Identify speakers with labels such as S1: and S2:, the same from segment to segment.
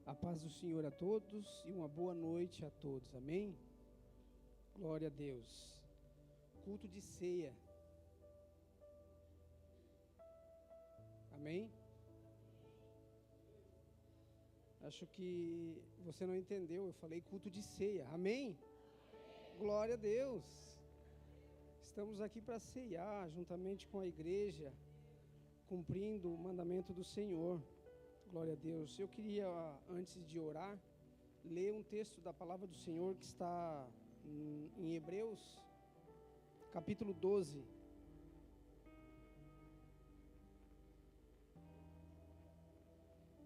S1: A paz do Senhor a todos e uma boa noite a todos, amém? Glória a Deus. Culto de ceia. Amém? Acho que você não entendeu, eu falei culto de ceia, amém? Glória a Deus. Estamos aqui para ceiar juntamente com a igreja, cumprindo o mandamento do Senhor. Glória a Deus. Eu queria, antes de orar, ler um texto da palavra do Senhor que está em Hebreus, capítulo 12.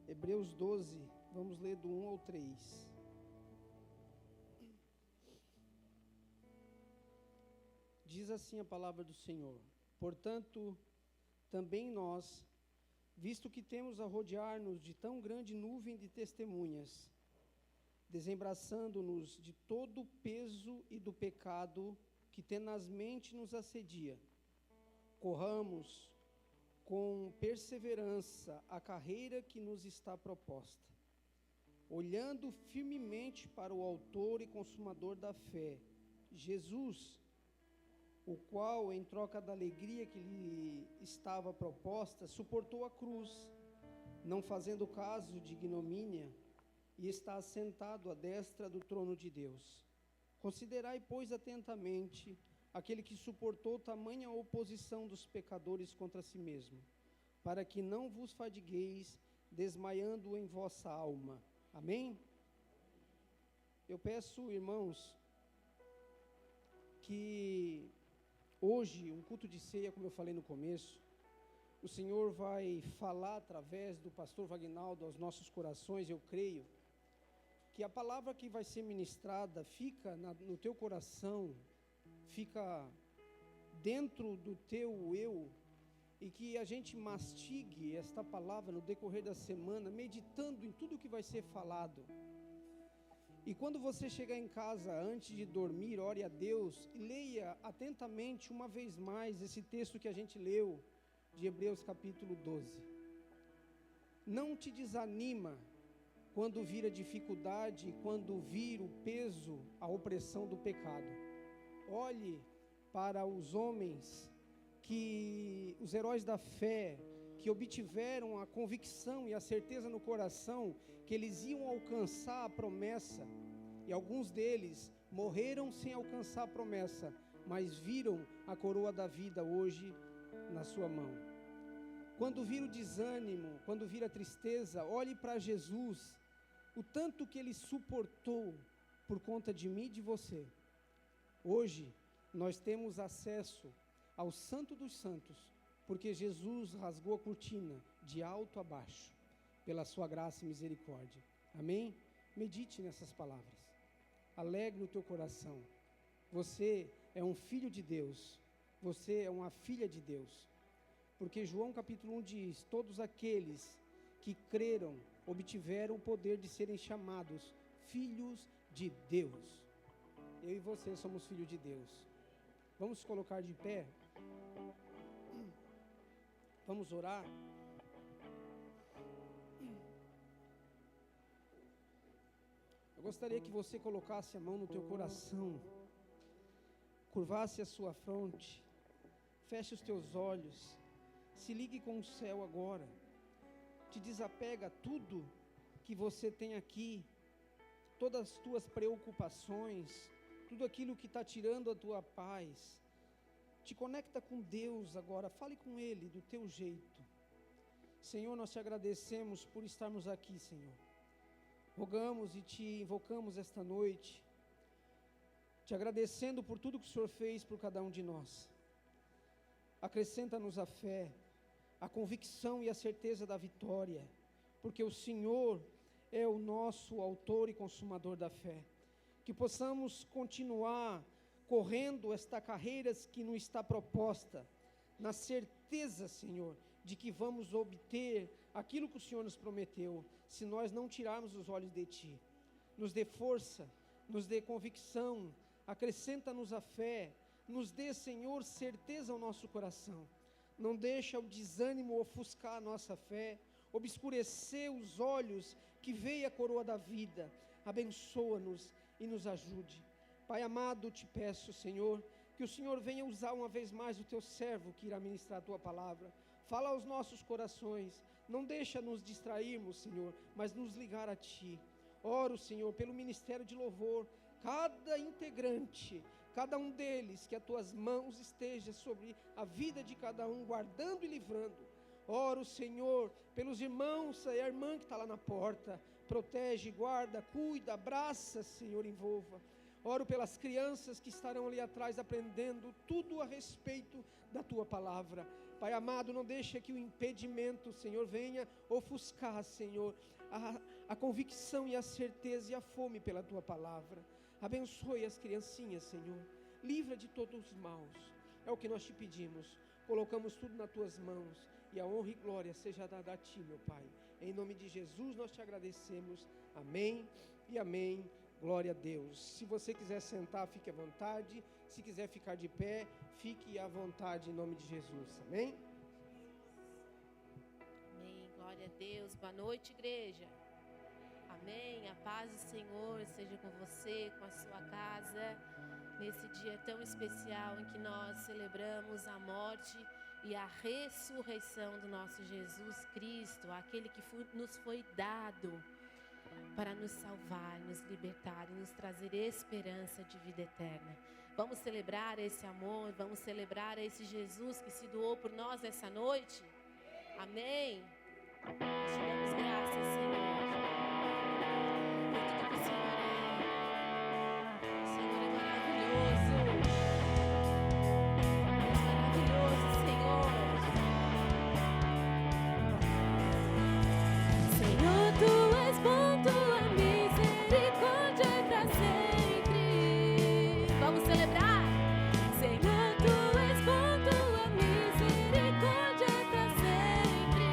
S1: Hebreus 12, vamos ler do 1 ao 3. Diz assim a palavra do Senhor: portanto, também nós, visto que temos a rodear-nos de tão grande nuvem de testemunhas, desembaraçando-nos de todo o peso e do pecado que tenazmente nos assedia, corramos com perseverança a carreira que nos está proposta, olhando firmemente para o autor e consumador da fé, Jesus, o qual, em troca da alegria que lhe estava proposta, suportou a cruz, não fazendo caso de ignomínia, e está assentado à destra do trono de Deus. Considerai, pois, atentamente aquele que suportou tamanha oposição dos pecadores contra si mesmo, para que não vos fadigueis, desmaiando em vossa alma. Amém? Eu peço, irmãos, que hoje, um culto de ceia, como eu falei no começo, o Senhor vai falar através do pastor Wagnaldo aos nossos corações. Eu creio que a palavra que vai ser ministrada fica no teu coração, fica dentro do teu eu, e que a gente mastigue esta palavra no decorrer da semana, meditando em tudo que vai ser falado. E quando você chegar em casa, antes de dormir, ore a Deus e leia atentamente uma vez mais esse texto que a gente leu, de Hebreus capítulo 12. Não te desanima quando vir a dificuldade, quando vir o peso, a opressão do pecado. Olhe para os homens, os heróis da fé, que obtiveram a convicção e a certeza no coração que eles iam alcançar a promessa, e alguns deles morreram sem alcançar a promessa, mas viram a coroa da vida hoje na sua mão. Quando vir o desânimo, quando vir a tristeza, olhe para Jesus, o tanto que Ele suportou por conta de mim e de você. Hoje nós temos acesso ao Santo dos Santos, porque Jesus rasgou a cortina de alto a baixo, pela sua graça e misericórdia. Amém? Medite nessas palavras. Alegre o teu coração. Você é um filho de Deus. Você é uma filha de Deus. Porque João capítulo 1 diz: todos aqueles que creram obtiveram o poder de serem chamados filhos de Deus. Eu e você somos filhos de Deus. Vamos colocar de pé. Vamos orar. Eu gostaria que você colocasse a mão no teu coração, curvasse a sua fronte, feche os teus olhos, se ligue com o céu agora, te desapega a tudo que você tem aqui, todas as tuas preocupações, tudo aquilo que está tirando a tua paz. Te conecta com Deus agora, fale com Ele do teu jeito. Senhor, nós te agradecemos por estarmos aqui, Senhor. Rogamos e te invocamos esta noite, te agradecendo por tudo que o Senhor fez por cada um de nós. Acrescenta-nos a fé, a convicção e a certeza da vitória, porque o Senhor é o nosso autor e consumador da fé. Que possamos continuar correndo esta carreira que nos está proposta, na certeza, Senhor, de que vamos obter aquilo que o Senhor nos prometeu, se nós não tirarmos os olhos de Ti. Nos dê força, nos dê convicção, acrescenta-nos a fé, nos dê, Senhor, certeza ao nosso coração. Não deixa o desânimo ofuscar a nossa fé, obscurecer os olhos que veio a coroa da vida. Abençoa-nos e nos ajude. Pai amado, te peço, Senhor, que o Senhor venha usar uma vez mais o teu servo que irá ministrar a tua palavra. Fala aos nossos corações, não deixa nos distrairmos, Senhor, mas nos ligar a Ti. Oro, Senhor, pelo ministério de louvor, cada integrante, cada um deles, que as Tuas mãos estejam sobre a vida de cada um, guardando e livrando. Oro, Senhor, pelos irmãos e a irmã que está lá na porta, protege, guarda, cuida, abraça, Senhor, envolva. Oro pelas crianças que estarão ali atrás aprendendo tudo a respeito da Tua palavra. Pai amado, não deixa que o impedimento, Senhor, venha ofuscar, Senhor, a convicção e a certeza e a fome pela Tua palavra. Abençoe as criancinhas, Senhor. Livra de todos os maus. É o que nós te pedimos. Colocamos tudo nas Tuas mãos. E a honra e glória seja dada a Ti, meu Pai. Em nome de Jesus nós te agradecemos. Amém e amém. Glória a Deus. Se você quiser sentar, fique à vontade. Se quiser ficar de pé, fique à vontade em nome de Jesus. Amém?
S2: Amém. Glória a Deus. Boa noite, igreja. Amém. A paz do Senhor seja com você, com a sua casa. Nesse dia tão especial em que nós celebramos a morte e a ressurreição do nosso Jesus Cristo, aquele que nos foi dado para nos salvar, nos libertar e nos trazer esperança de vida eterna. Vamos celebrar esse amor, vamos celebrar esse Jesus que se doou por nós essa noite. Amém. Nós te damos graças, Senhor. Por tudo que o Senhor é. O Senhor é maravilhoso. Maravilhoso, Senhor. Senhor, Tu és bom, Tua misericórdia é pra sempre. Vamos celebrar. Senhor, Tu és bom, Tua misericórdia é pra sempre.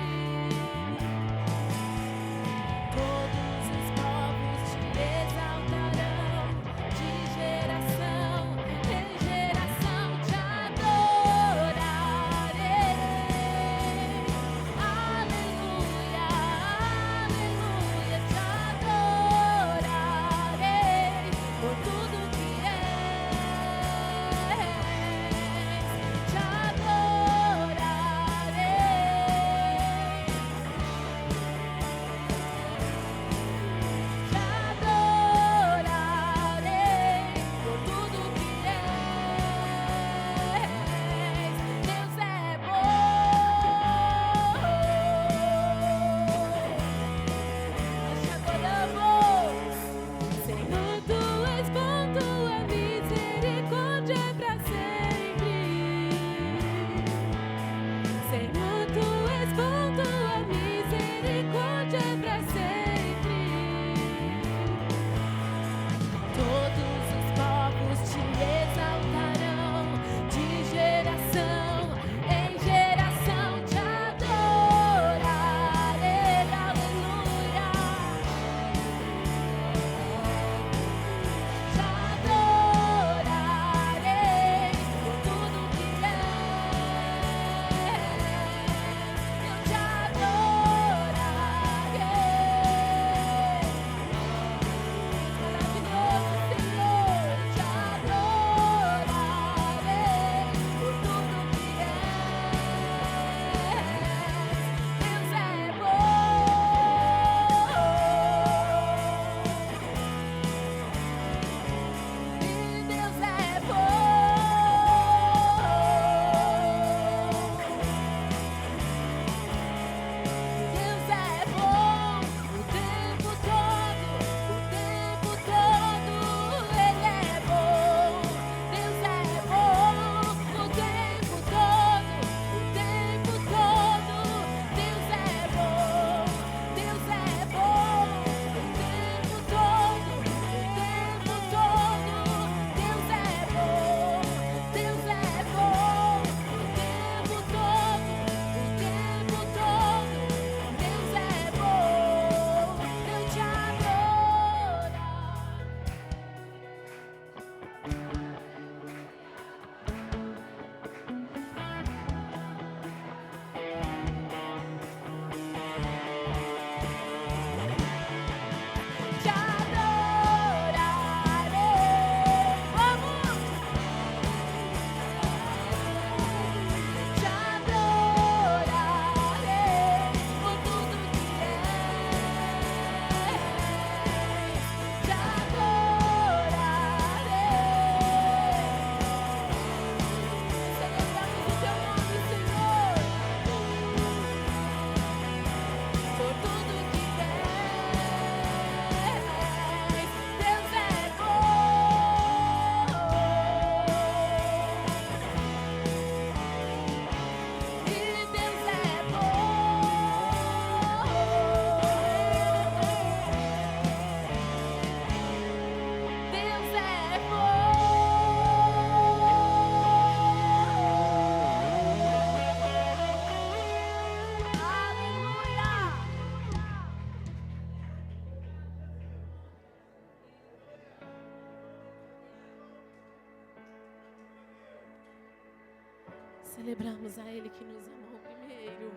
S2: Celebramos a Ele que nos amou primeiro.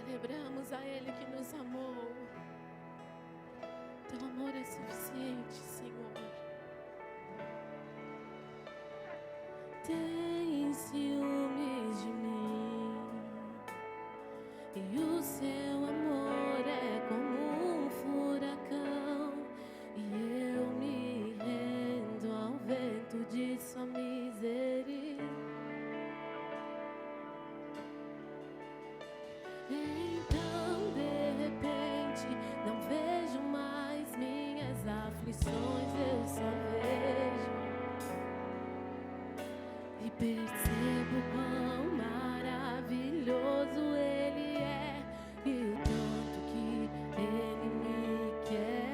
S2: Celebramos a Ele que nos amou. Teu amor é suficiente, Senhor. Tem ciúmes de mim, e o seu amor é como um furacão, e eu me rendo ao vento de sua misericórdia. Então, de repente, não vejo mais minhas aflições, eu só vejo e percebo quão maravilhoso Ele é e o tanto que Ele me quer.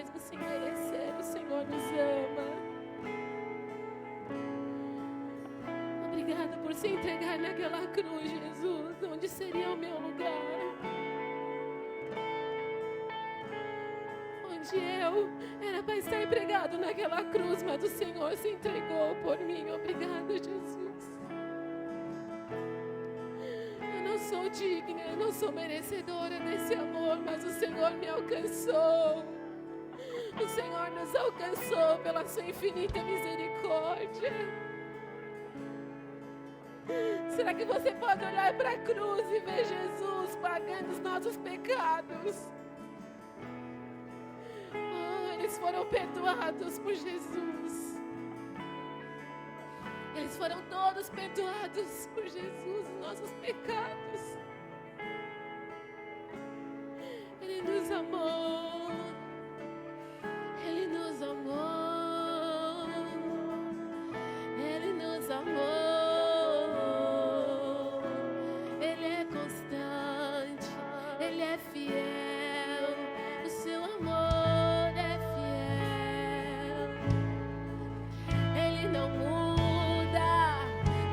S2: mesmo sem merecer, o Senhor nos ama. Obrigada por se entregar naquela cruz, Jesus, onde seria o meu lugar. Onde eu era para estar pregado naquela cruz, mas o Senhor se entregou por mim. Obrigada, Jesus. Eu não sou digna, eu não sou merecedora desse amor, mas o Senhor me alcançou. O Senhor nos alcançou pela sua infinita misericórdia. Será que você pode olhar para a cruz e ver Jesus pagando os nossos pecados? Oh, eles foram perdoados por Jesus. Eles foram todos perdoados por Jesus, os nossos pecados. Ele nos amou. Ele nos amou. Ele nos amou. Ele é constante, Ele é fiel, o seu amor é fiel. Ele não muda,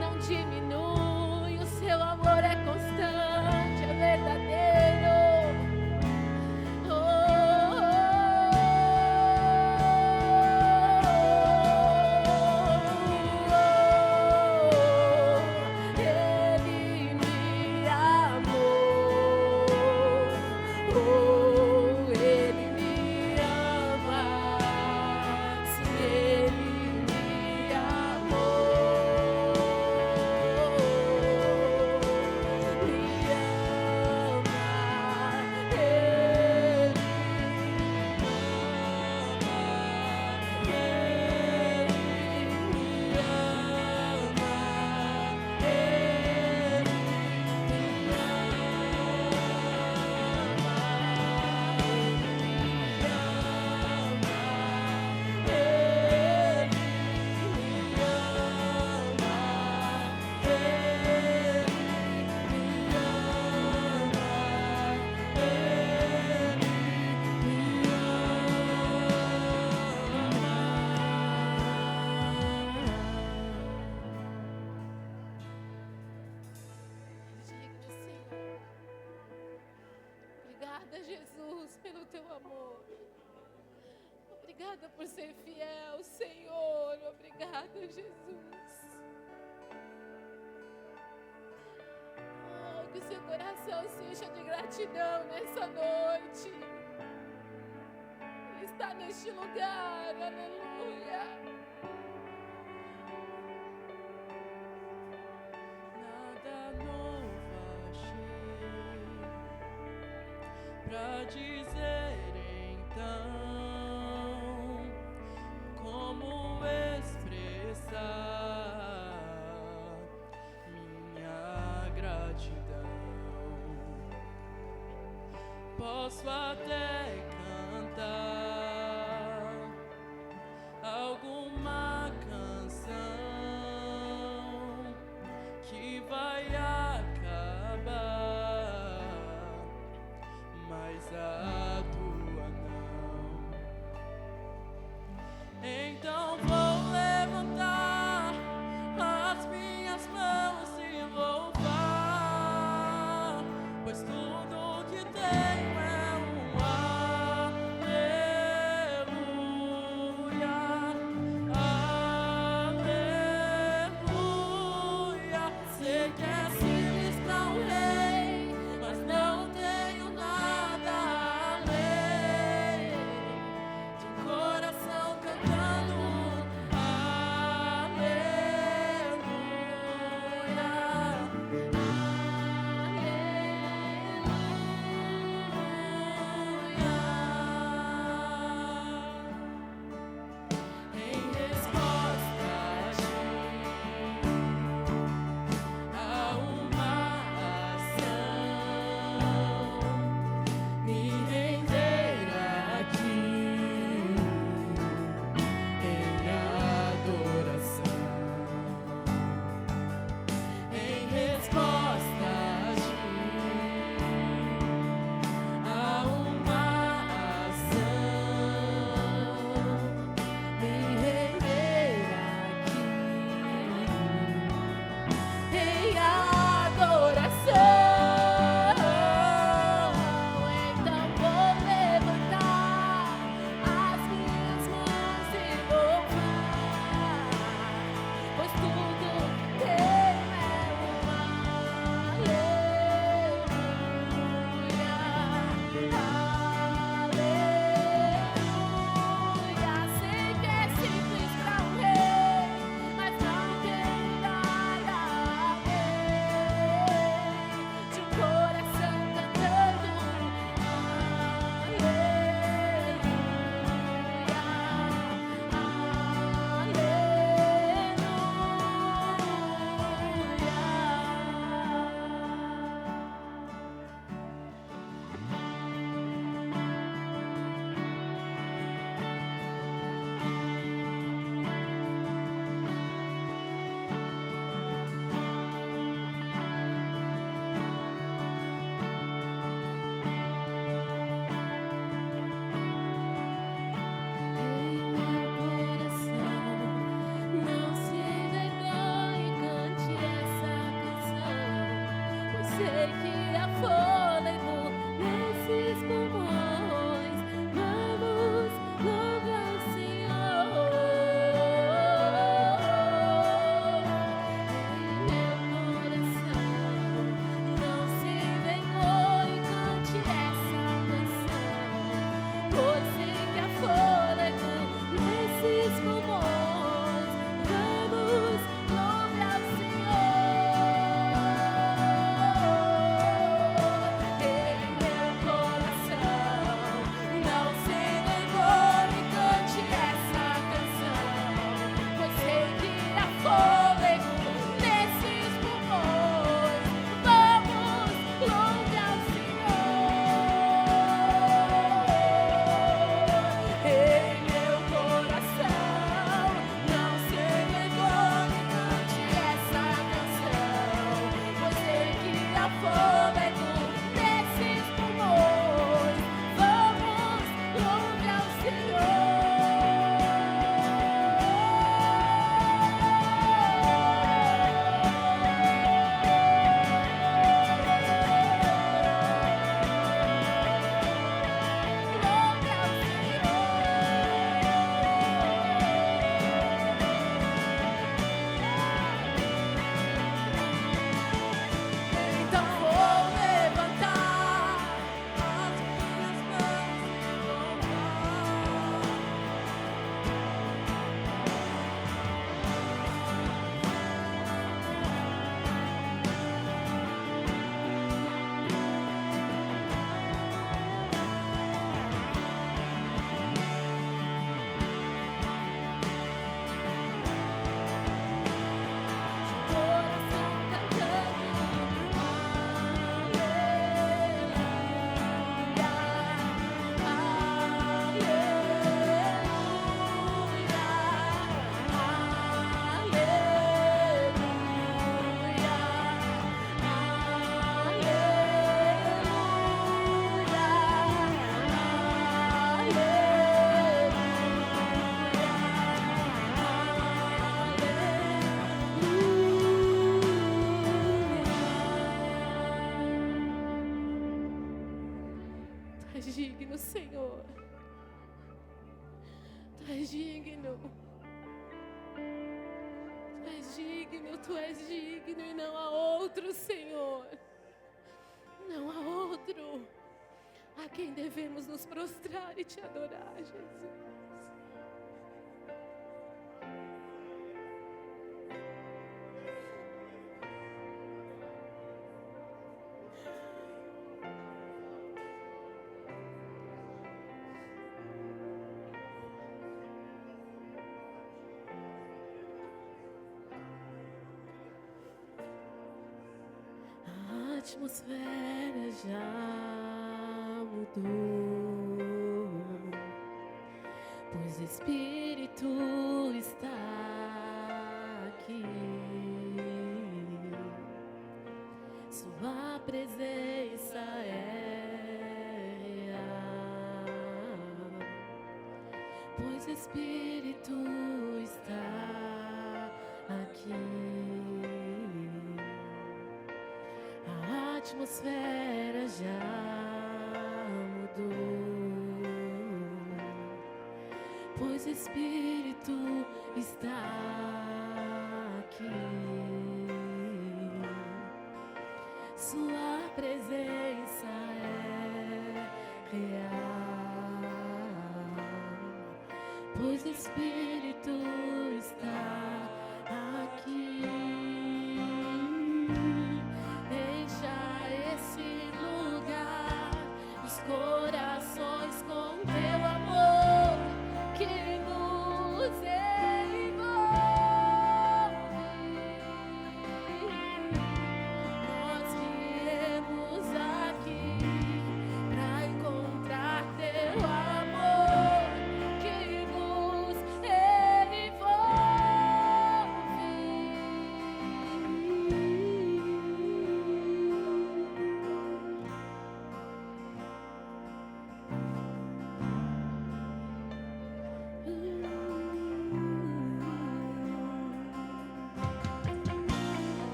S2: não diminui, o seu amor é constante, é verdadeiro. Jesus, pelo teu amor. Obrigada por ser fiel, Senhor. Obrigada, Jesus. Oh, que o seu coração se encha de gratidão nessa noite. Ele está neste lugar, aleluia.
S3: Pra dizer então como expressar minha gratidão. Posso até cantar alguma canção que vai acabar, mas a tua não. Então vou levantar as minhas mãos e louvar, pois tudo que tenho é um aleluia.
S2: és digno, Senhor. Tu és digno. Tu és digno, tu és digno e não há outro, Senhor. Não há outro a quem devemos nos prostrar e te adorar, Jesus. A atmosfera já mudou, pois o Espírito está aqui. Sua presença é real, pois o Espírito está aqui. A atmosfera já mudou, pois o Espírito está aqui. Sua presença é real, pois o Espírito está aqui. Encha esse lugar, os corações com teu amor que nos envolve. Nós viemos aqui pra encontrar teu amor que nos envolve.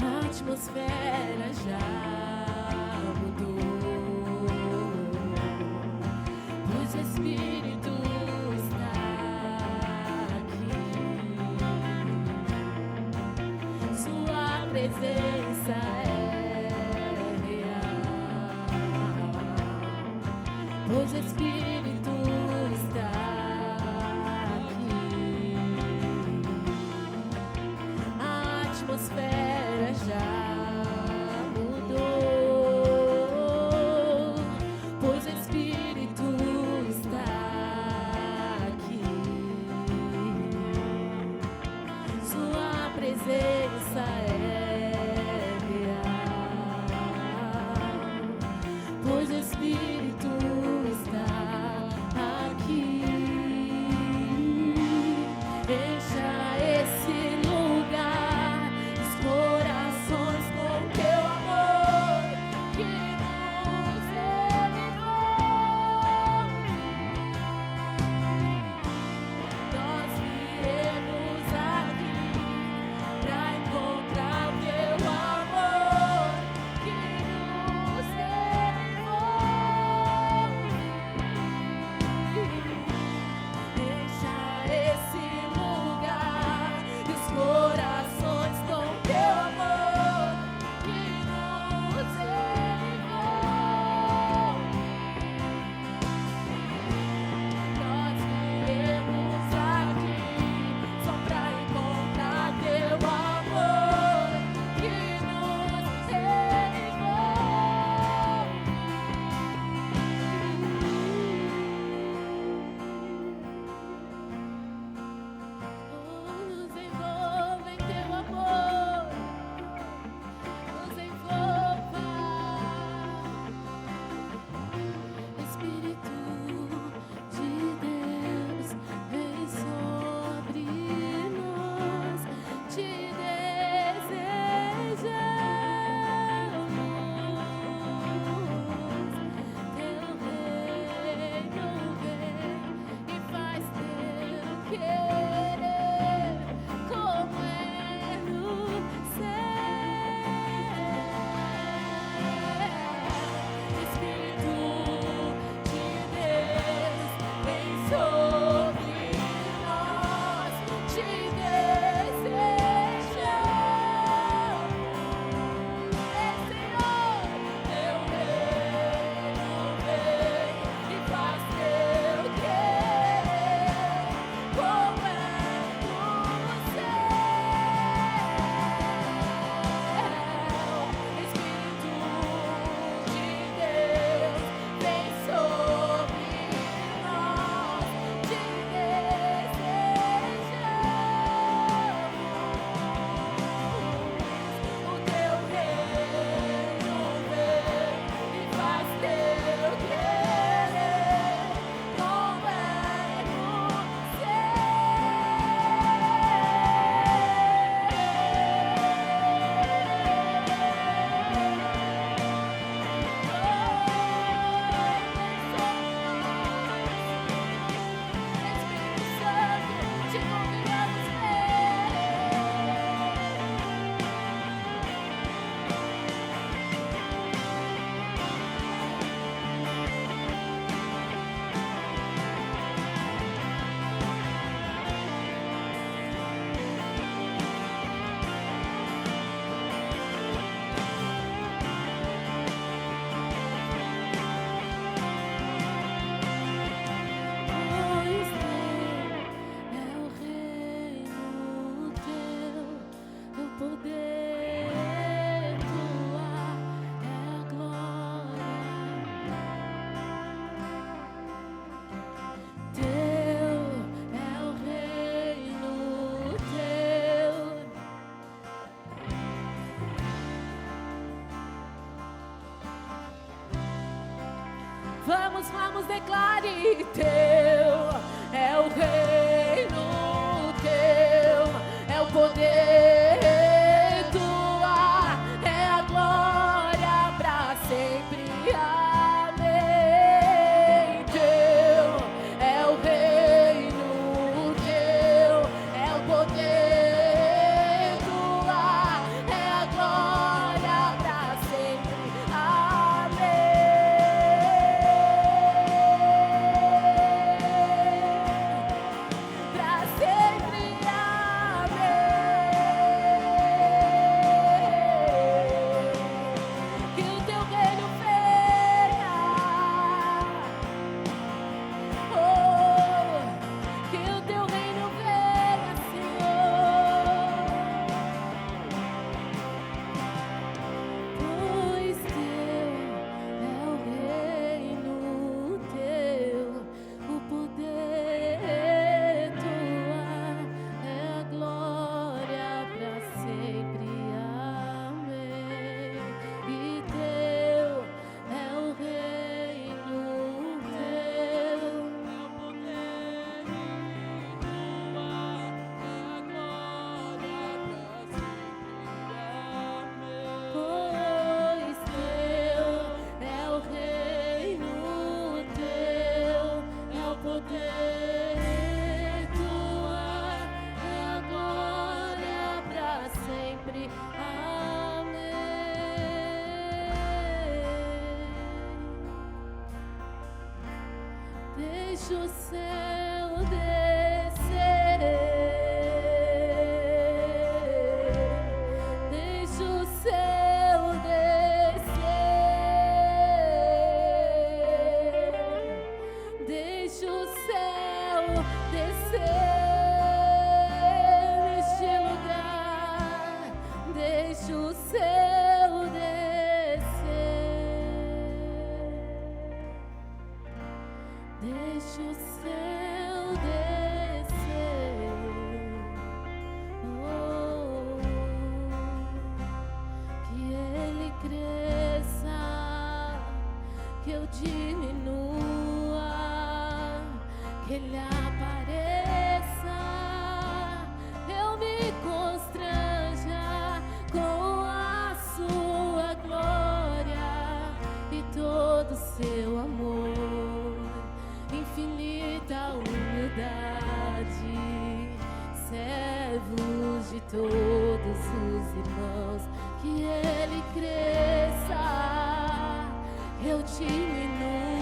S2: A atmosfera já mudou, pois o Espírito está aqui. Sua presença é real, pois o Espírito está aqui. A atmosfera já mudou, pois o Espírito está aqui. Sua presença é real, pois o Espírito está aqui. Encha esse lugar, os corações com teu amor que nos envolve. Nós viemos aqui pra encontrar o teu amor que nos envolve. Vamos, vamos, declare: teu é o reino, teu é o poder, tua é a glória pra sempre. Amém. Teu é o reino, teu é o poder, tua é a glória pra sempre. Pra sempre, amém. Que o teu reino venha, oh, que o teu reino venha, Senhor, pois teu é o reino, teu o poder, tua é a glória pra sempre, amém. E teu é o reino, teu é o poder, tua é a glória pra sempre, amém. Pois teu é o reino, teu é o poder, tua é a glória pra sempre, amém. Deixa o céu descer, deixa o céu descer, deixa o céu descer neste lugar, deixa o céu descer, deixa o céu descer, oh, que ele cresça, que eu diminua, que ele apareça, eu me constranja com a sua glória e todo o seu amor, infinita humildade, servos de todos os irmãos, que ele cresça, eu diminua,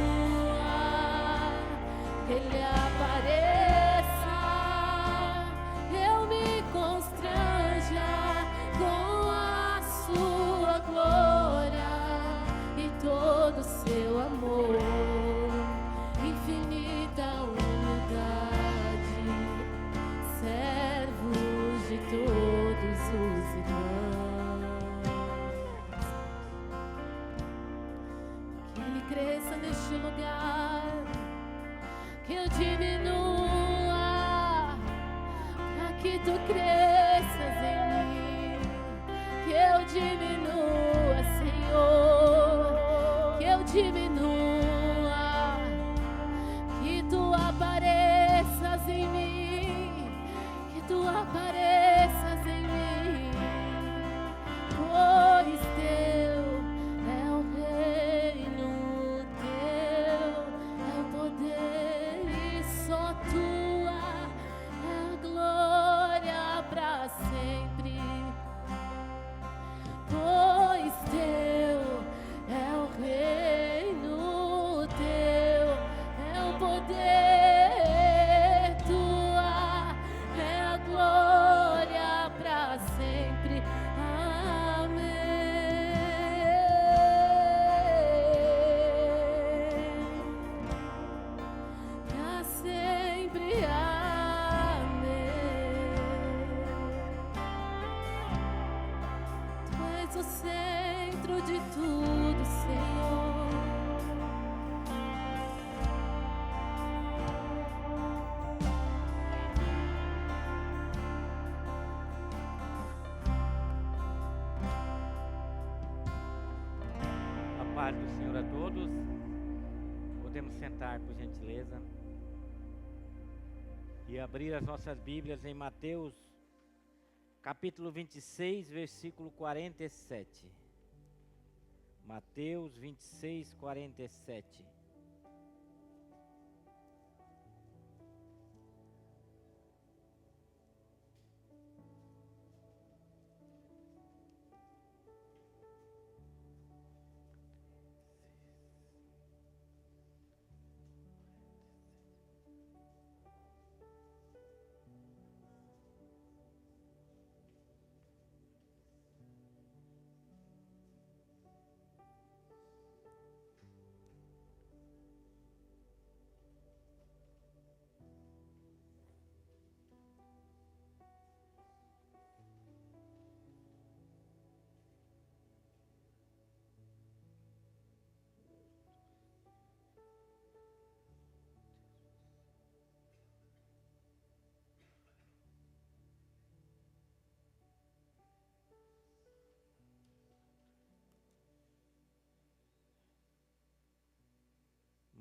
S2: que ele apareça, eu me constranja com a sua glória e todo o seu amor, infinita humildade, servos de todos os irmãos, que ele cresça neste lugar, que eu diminua, pra que tu cresças em mim, que eu diminua, Senhor, que eu diminua, que tu apareças em mim, que tu apareças em mim, pois teu é o reino, teu é o poder e só tua é a glória pra sempre, pois teu é o reino, teu é o poder, tua é a glória pra sempre, amém. Pra sempre, amém. Tu és o centro de tudo, Senhor.
S4: A paz do Senhor a todos. Podemos sentar, por gentileza, e abrir as nossas Bíblias em Mateus, capítulo 26, versículo 47. Mateus 26, 47.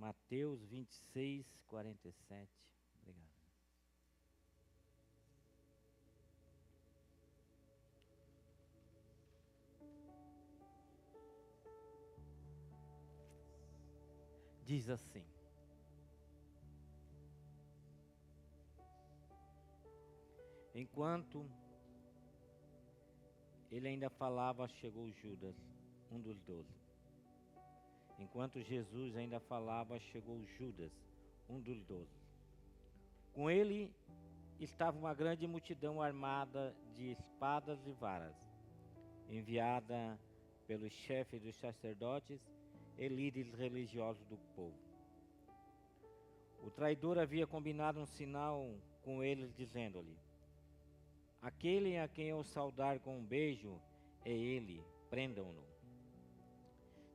S4: Mateus 26, 47. Obrigado. Diz assim: enquanto ele ainda falava, chegou Judas, um dos 12. Enquanto Jesus ainda falava, chegou Judas, um dos 12. Com ele estava uma grande multidão armada de espadas e varas, enviada pelos chefes dos sacerdotes e líderes religiosos do povo. O traidor havia combinado um sinal com eles, dizendo-lhe: aquele a quem eu saudar com um beijo é ele, prendam-no.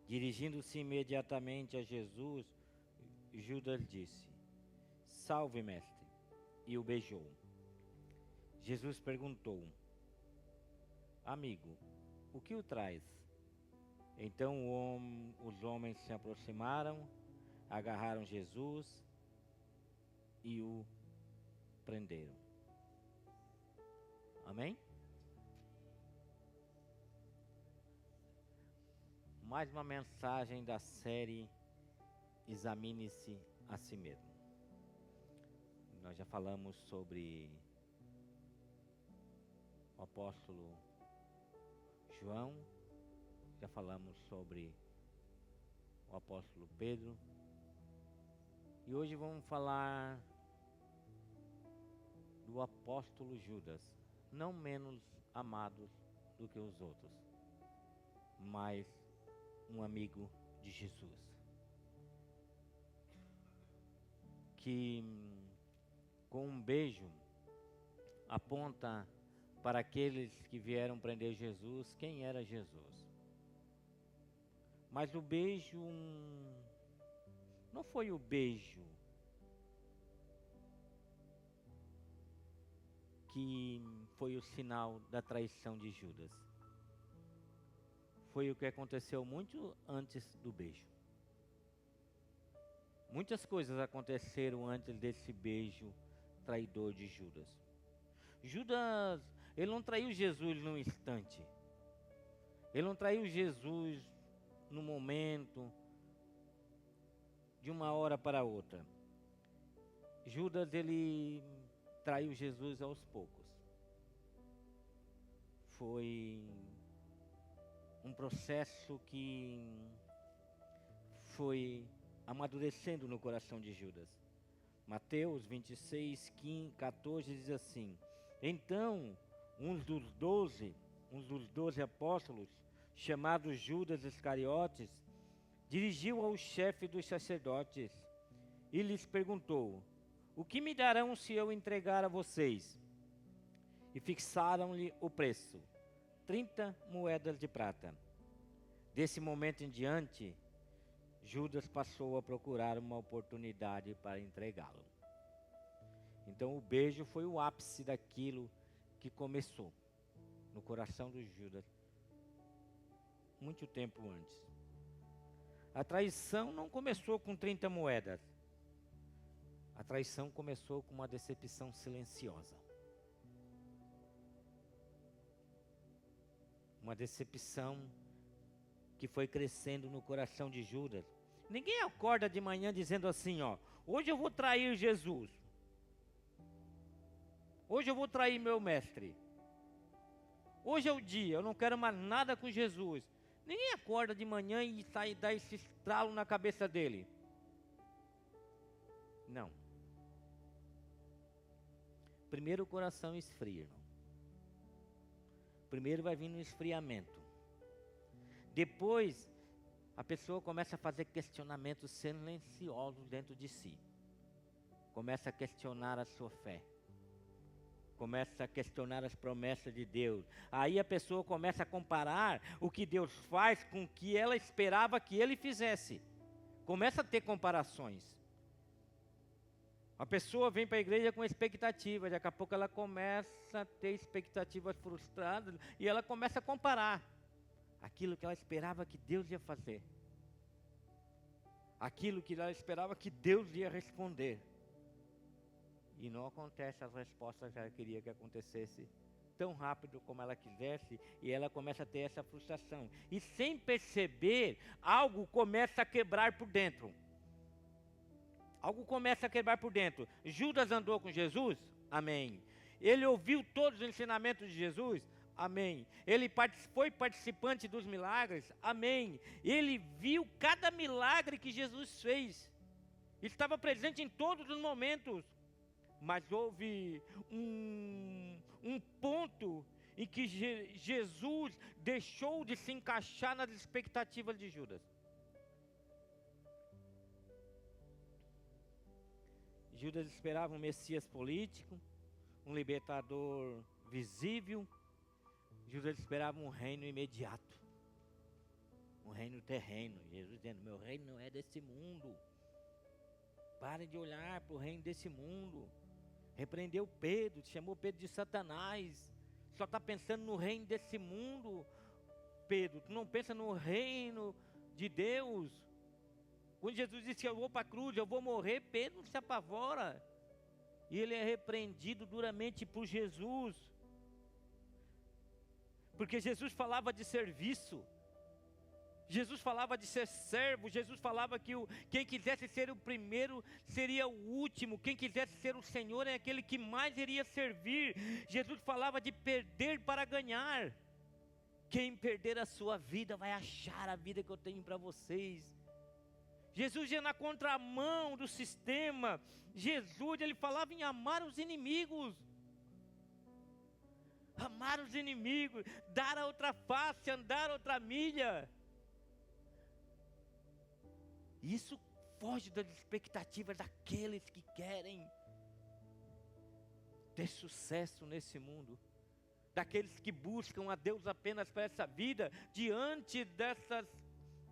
S4: Dirigindo-se imediatamente a Jesus, Judas disse: salve, mestre, e o beijou. Jesus perguntou: amigo, o que o traz? Então os homens se aproximaram, agarraram Jesus e o prenderam. Amém? Mais uma mensagem da série Examine-se a si mesmo. Nós já falamos sobre o apóstolo João, já falamos sobre o apóstolo Pedro, e hoje vamos falar do apóstolo Judas, não menos amado do que os outros, mas um amigo de Jesus, que com um beijo aponta para aqueles que vieram prender Jesus quem era Jesus. Mas o beijo não foi o beijo que foi o sinal da traição de Judas. Foi o que aconteceu muito antes do beijo. Muitas coisas aconteceram antes desse beijo traidor de Judas. Judas, ele não traiu Jesus num instante. Ele não traiu Jesus no momento, de uma hora para outra. Judas, ele traiu Jesus aos poucos. Foi um processo que foi amadurecendo no coração de Judas. Mateus 26, 14 diz assim: então, um dos 12 apóstolos, chamado Judas Iscariotes, dirigiu ao chefe dos sacerdotes e lhes perguntou: o que me darão se eu entregar a vocês? E fixaram-lhe o preço, 30 moedas de prata. Desse momento em diante, Judas passou a procurar uma oportunidade para entregá-lo. Então o beijo foi o ápice daquilo que começou no coração do Judas muito tempo antes. A traição não começou com 30 moedas. A traição começou com uma decepção silenciosa. Uma decepção que foi crescendo no coração de Judas. Ninguém acorda de manhã dizendo assim, ó, hoje eu vou trair Jesus. Hoje eu vou trair meu mestre. Hoje é o dia, eu não quero mais nada com Jesus. Ninguém acorda de manhã e sai dá esse estralo na cabeça dele. Não. Primeiro o coração esfria, irmão. Primeiro vai vir no esfriamento. Depois, a pessoa começa a fazer questionamentos silenciosos dentro de si. Começa a questionar a sua fé. Começa a questionar as promessas de Deus. Aí a pessoa começa a comparar o que Deus faz com o que ela esperava que Ele fizesse. Começa a ter comparações. A pessoa vem para a igreja com expectativa, daqui a pouco ela começa a ter expectativas frustradas e ela começa a comparar aquilo que ela esperava que Deus ia fazer, aquilo que ela esperava que Deus ia responder, e não acontece as respostas que ela queria que acontecesse tão rápido como ela quisesse, e ela começa a ter essa frustração, e sem perceber, algo começa a quebrar por dentro. Algo começa a quebrar por dentro. Judas andou com Jesus? Amém. Ele ouviu todos os ensinamentos de Jesus? Amém. Ele foi participante dos milagres? Amém. Ele viu cada milagre que Jesus fez. Estava presente em todos os momentos. Mas houve um ponto em que Jesus deixou de se encaixar nas expectativas de Judas. Judas esperava um Messias político, um libertador visível. Judas esperava um reino imediato, um reino terreno. Jesus dizendo, meu reino não é desse mundo. Parem de olhar para o reino desse mundo. Repreendeu Pedro, chamou Pedro de Satanás. Só está pensando no reino desse mundo, Pedro. Tu não pensa no reino de Deus. Quando Jesus disse que eu vou para a cruz, eu vou morrer, Pedro se apavora. E ele é repreendido duramente por Jesus. Porque Jesus falava de serviço. Jesus falava de ser servo. Jesus falava que quem quisesse ser o primeiro seria o último. Quem quisesse ser o Senhor é aquele que mais iria servir. Jesus falava de perder para ganhar. Quem perder a sua vida vai achar a vida que eu tenho para vocês. Jesus ia na contramão do sistema. Jesus, ele falava em amar os inimigos. Amar os inimigos, dar a outra face, andar outra milha. Isso foge das expectativas daqueles que querem ter sucesso nesse mundo. Daqueles que buscam a Deus apenas para essa vida. Diante dessas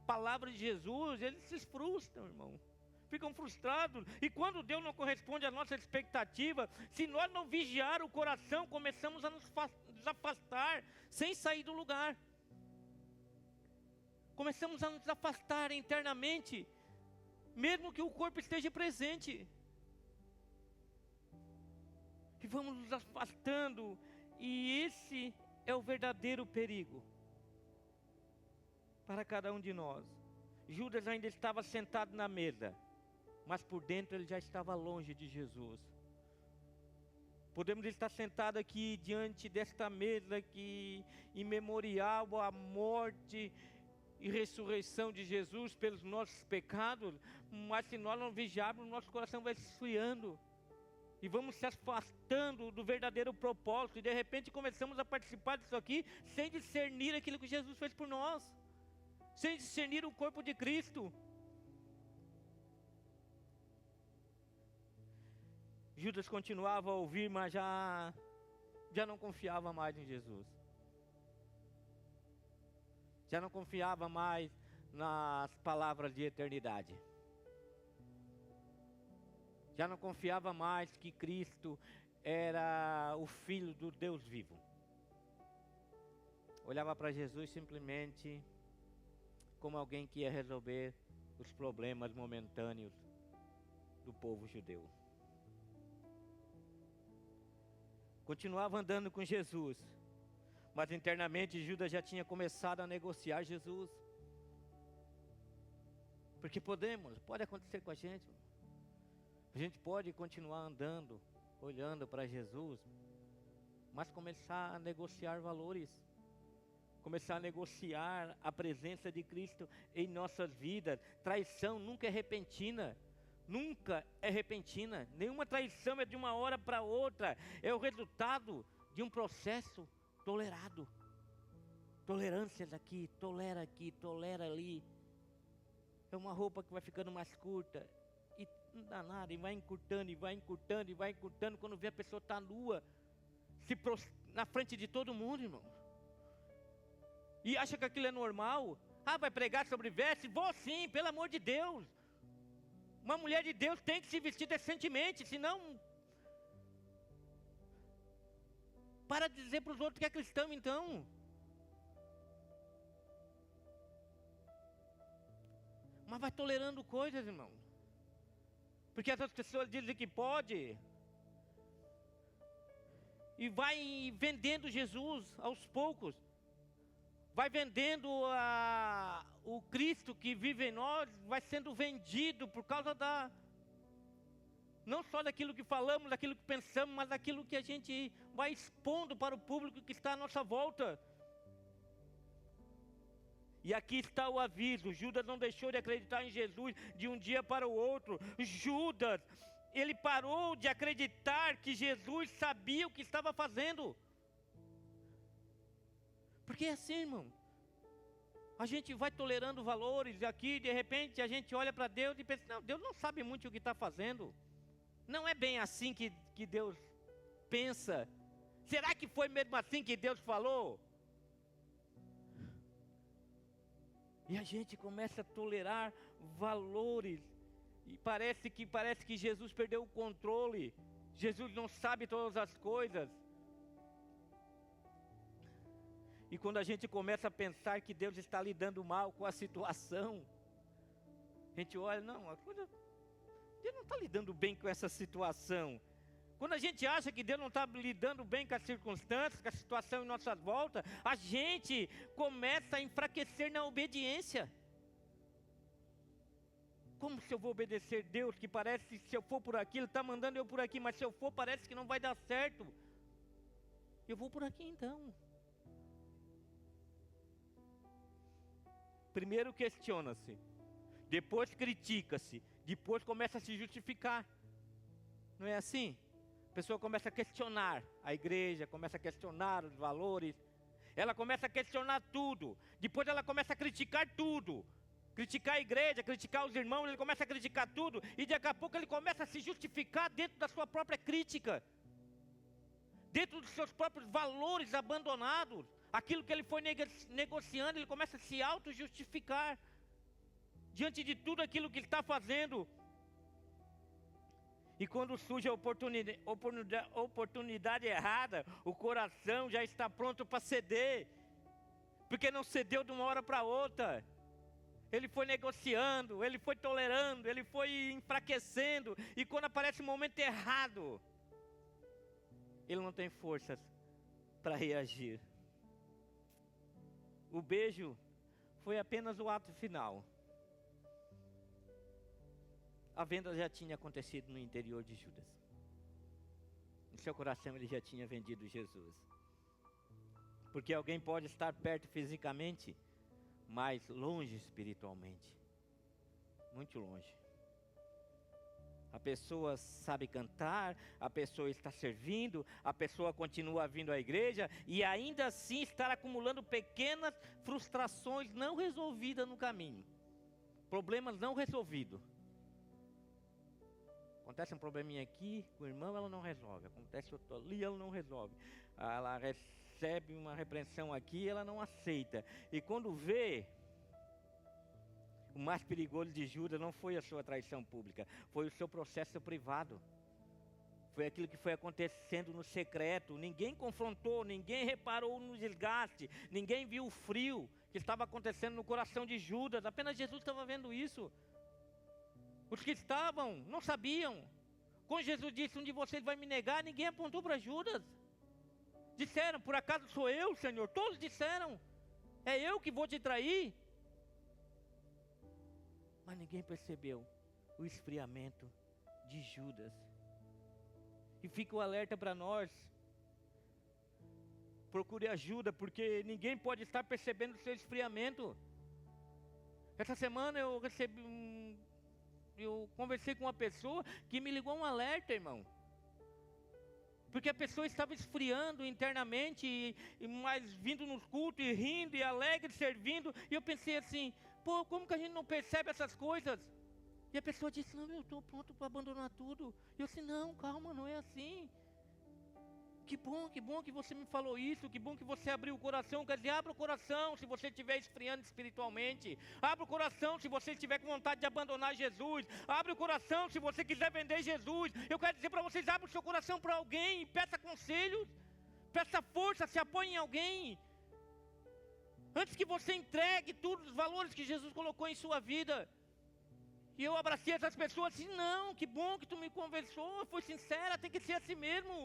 S4: palavras de Jesus, eles se frustram, irmão. Ficam frustrados. E quando Deus não corresponde à nossa expectativa, se nós não vigiar o coração, começamos a nos afastar sem sair do lugar. Começamos a nos afastar internamente, mesmo que o corpo esteja presente. E vamos nos afastando. E esse é o verdadeiro perigo para cada um de nós. Judas ainda estava sentado na mesa, mas por dentro ele já estava longe de Jesus. Podemos estar sentados aqui diante desta mesa que em memorial à morte e ressurreição de Jesus pelos nossos pecados, mas se nós não vigiarmos, nosso coração vai se esfriando. E vamos se afastando do verdadeiro propósito. E de repente começamos a participar disso aqui sem discernir aquilo que Jesus fez por nós. Sem discernir o corpo de Cristo. Judas continuava a ouvir, mas já não confiava mais em Jesus. Já não confiava mais nas palavras de eternidade. Já não confiava mais que Cristo era o Filho do Deus vivo. Olhava para Jesus simplesmente como alguém que ia resolver os problemas momentâneos do povo judeu. Continuava andando com Jesus, mas internamente Judas já tinha começado a negociar Jesus. Porque pode acontecer com a gente. A gente pode continuar andando, olhando para Jesus, mas começar a negociar valores. Começar a negociar a presença de Cristo em nossas vidas. Traição nunca é repentina. Nunca é repentina. Nenhuma traição é de uma hora para outra. É o resultado de um processo tolerado. Tolerâncias aqui, tolera ali. É uma roupa que vai ficando mais curta. E não dá nada, e vai encurtando, e vai encurtando, e vai encurtando. Quando vê a pessoa está nua, na frente de todo mundo, irmão. E acha que aquilo é normal. Vai pregar sobre veste? Vou sim, pelo amor de Deus. Uma mulher de Deus tem que se vestir decentemente, senão... Para de dizer para os outros que é cristão, então. Mas vai tolerando coisas, irmão. Porque essas pessoas dizem que pode. E vai vendendo Jesus aos poucos. Vai vendendo o Cristo que vive em nós, vai sendo vendido por causa não só daquilo que falamos, daquilo que pensamos, mas daquilo que a gente vai expondo para o público que está à nossa volta. E aqui está o aviso: Judas não deixou de acreditar em Jesus de um dia para o outro. Judas, ele parou de acreditar que Jesus sabia o que estava fazendo. Porque é assim, irmão. A gente vai tolerando valores e aqui, de repente, a gente olha para Deus e pensa: não, Deus não sabe muito o que está fazendo. Não é bem assim que Deus pensa. Será que foi mesmo assim que Deus falou? E a gente começa a tolerar valores. E parece que Jesus perdeu o controle. Jesus não sabe todas as coisas. E quando a gente começa a pensar que Deus está lidando mal com a situação, a gente olha, Deus não está lidando bem com essa situação. Quando a gente acha que Deus não está lidando bem com as circunstâncias, com a situação em nossa volta, a gente começa a enfraquecer na obediência. Como se eu vou obedecer Deus, que parece que se eu for por aqui, Ele está mandando eu por aqui, mas se eu for parece que não vai dar certo. Eu vou por aqui então. Primeiro questiona-se, depois critica-se, depois começa a se justificar. Não é assim? A pessoa começa a questionar a igreja, começa a questionar os valores, ela começa a questionar tudo, depois ela começa a criticar tudo, criticar a igreja, criticar os irmãos, ele começa a criticar tudo, e daqui a pouco ele começa a se justificar dentro da sua própria crítica, dentro dos seus próprios valores abandonados. Aquilo que ele foi negociando, ele começa a se auto-justificar diante de tudo aquilo que ele está fazendo. E quando surge a oportunidade errada, o coração já está pronto para ceder, porque não cedeu de uma hora para outra. Ele foi negociando, ele foi tolerando, ele foi enfraquecendo, e quando aparece o momento errado, ele não tem forças para reagir. O beijo foi apenas o ato final. A venda já tinha acontecido no interior de Judas. No seu coração ele já tinha vendido Jesus. Porque alguém pode estar perto fisicamente, mas longe espiritualmente. Muito longe. A pessoa sabe cantar, a pessoa está servindo, a pessoa continua vindo à igreja e ainda assim está acumulando pequenas frustrações não resolvidas no caminho. Problemas não resolvidos. Acontece um probleminha aqui, com o irmão ela não resolve. Acontece outro ali, ela não resolve. Ela recebe uma repreensão aqui, ela não aceita. E quando vê, o mais perigoso de Judas não foi a sua traição pública, foi o seu processo privado. Foi aquilo que foi acontecendo no secreto. Ninguém confrontou, ninguém reparou no desgaste, ninguém viu o frio que estava acontecendo no coração de Judas. Apenas Jesus estava vendo isso. Os que estavam não sabiam. Quando Jesus disse: um de vocês vai me negar, ninguém apontou para Judas. Disseram: por acaso sou eu, Senhor? Todos disseram: é eu que vou te trair. Mas ninguém percebeu o esfriamento de Judas. E fica o alerta para nós. Procure ajuda, porque ninguém pode estar percebendo o seu esfriamento. Essa semana eu conversei com uma pessoa que me ligou um alerta, irmão. Porque a pessoa estava esfriando internamente, mas vindo nos cultos, e rindo, e alegre, servindo. E eu pensei assim: pô, como que a gente não percebe essas coisas? E a pessoa disse: não, eu estou pronto para abandonar tudo. E eu disse: não, calma, não é assim. Que bom que você me falou isso, que bom que você abriu o coração. Quer dizer, abra o coração se você estiver esfriando espiritualmente. Abra o coração se você estiver com vontade de abandonar Jesus. Abra o coração se você quiser vender Jesus. Eu quero dizer para vocês: abra o seu coração para alguém, peça conselhos, peça força, se apoie em alguém. Antes que você entregue todos os valores que Jesus colocou em sua vida. E eu abracei essas pessoas assim: não, que bom que tu me conversou, foi sincera, tem que ser assim mesmo.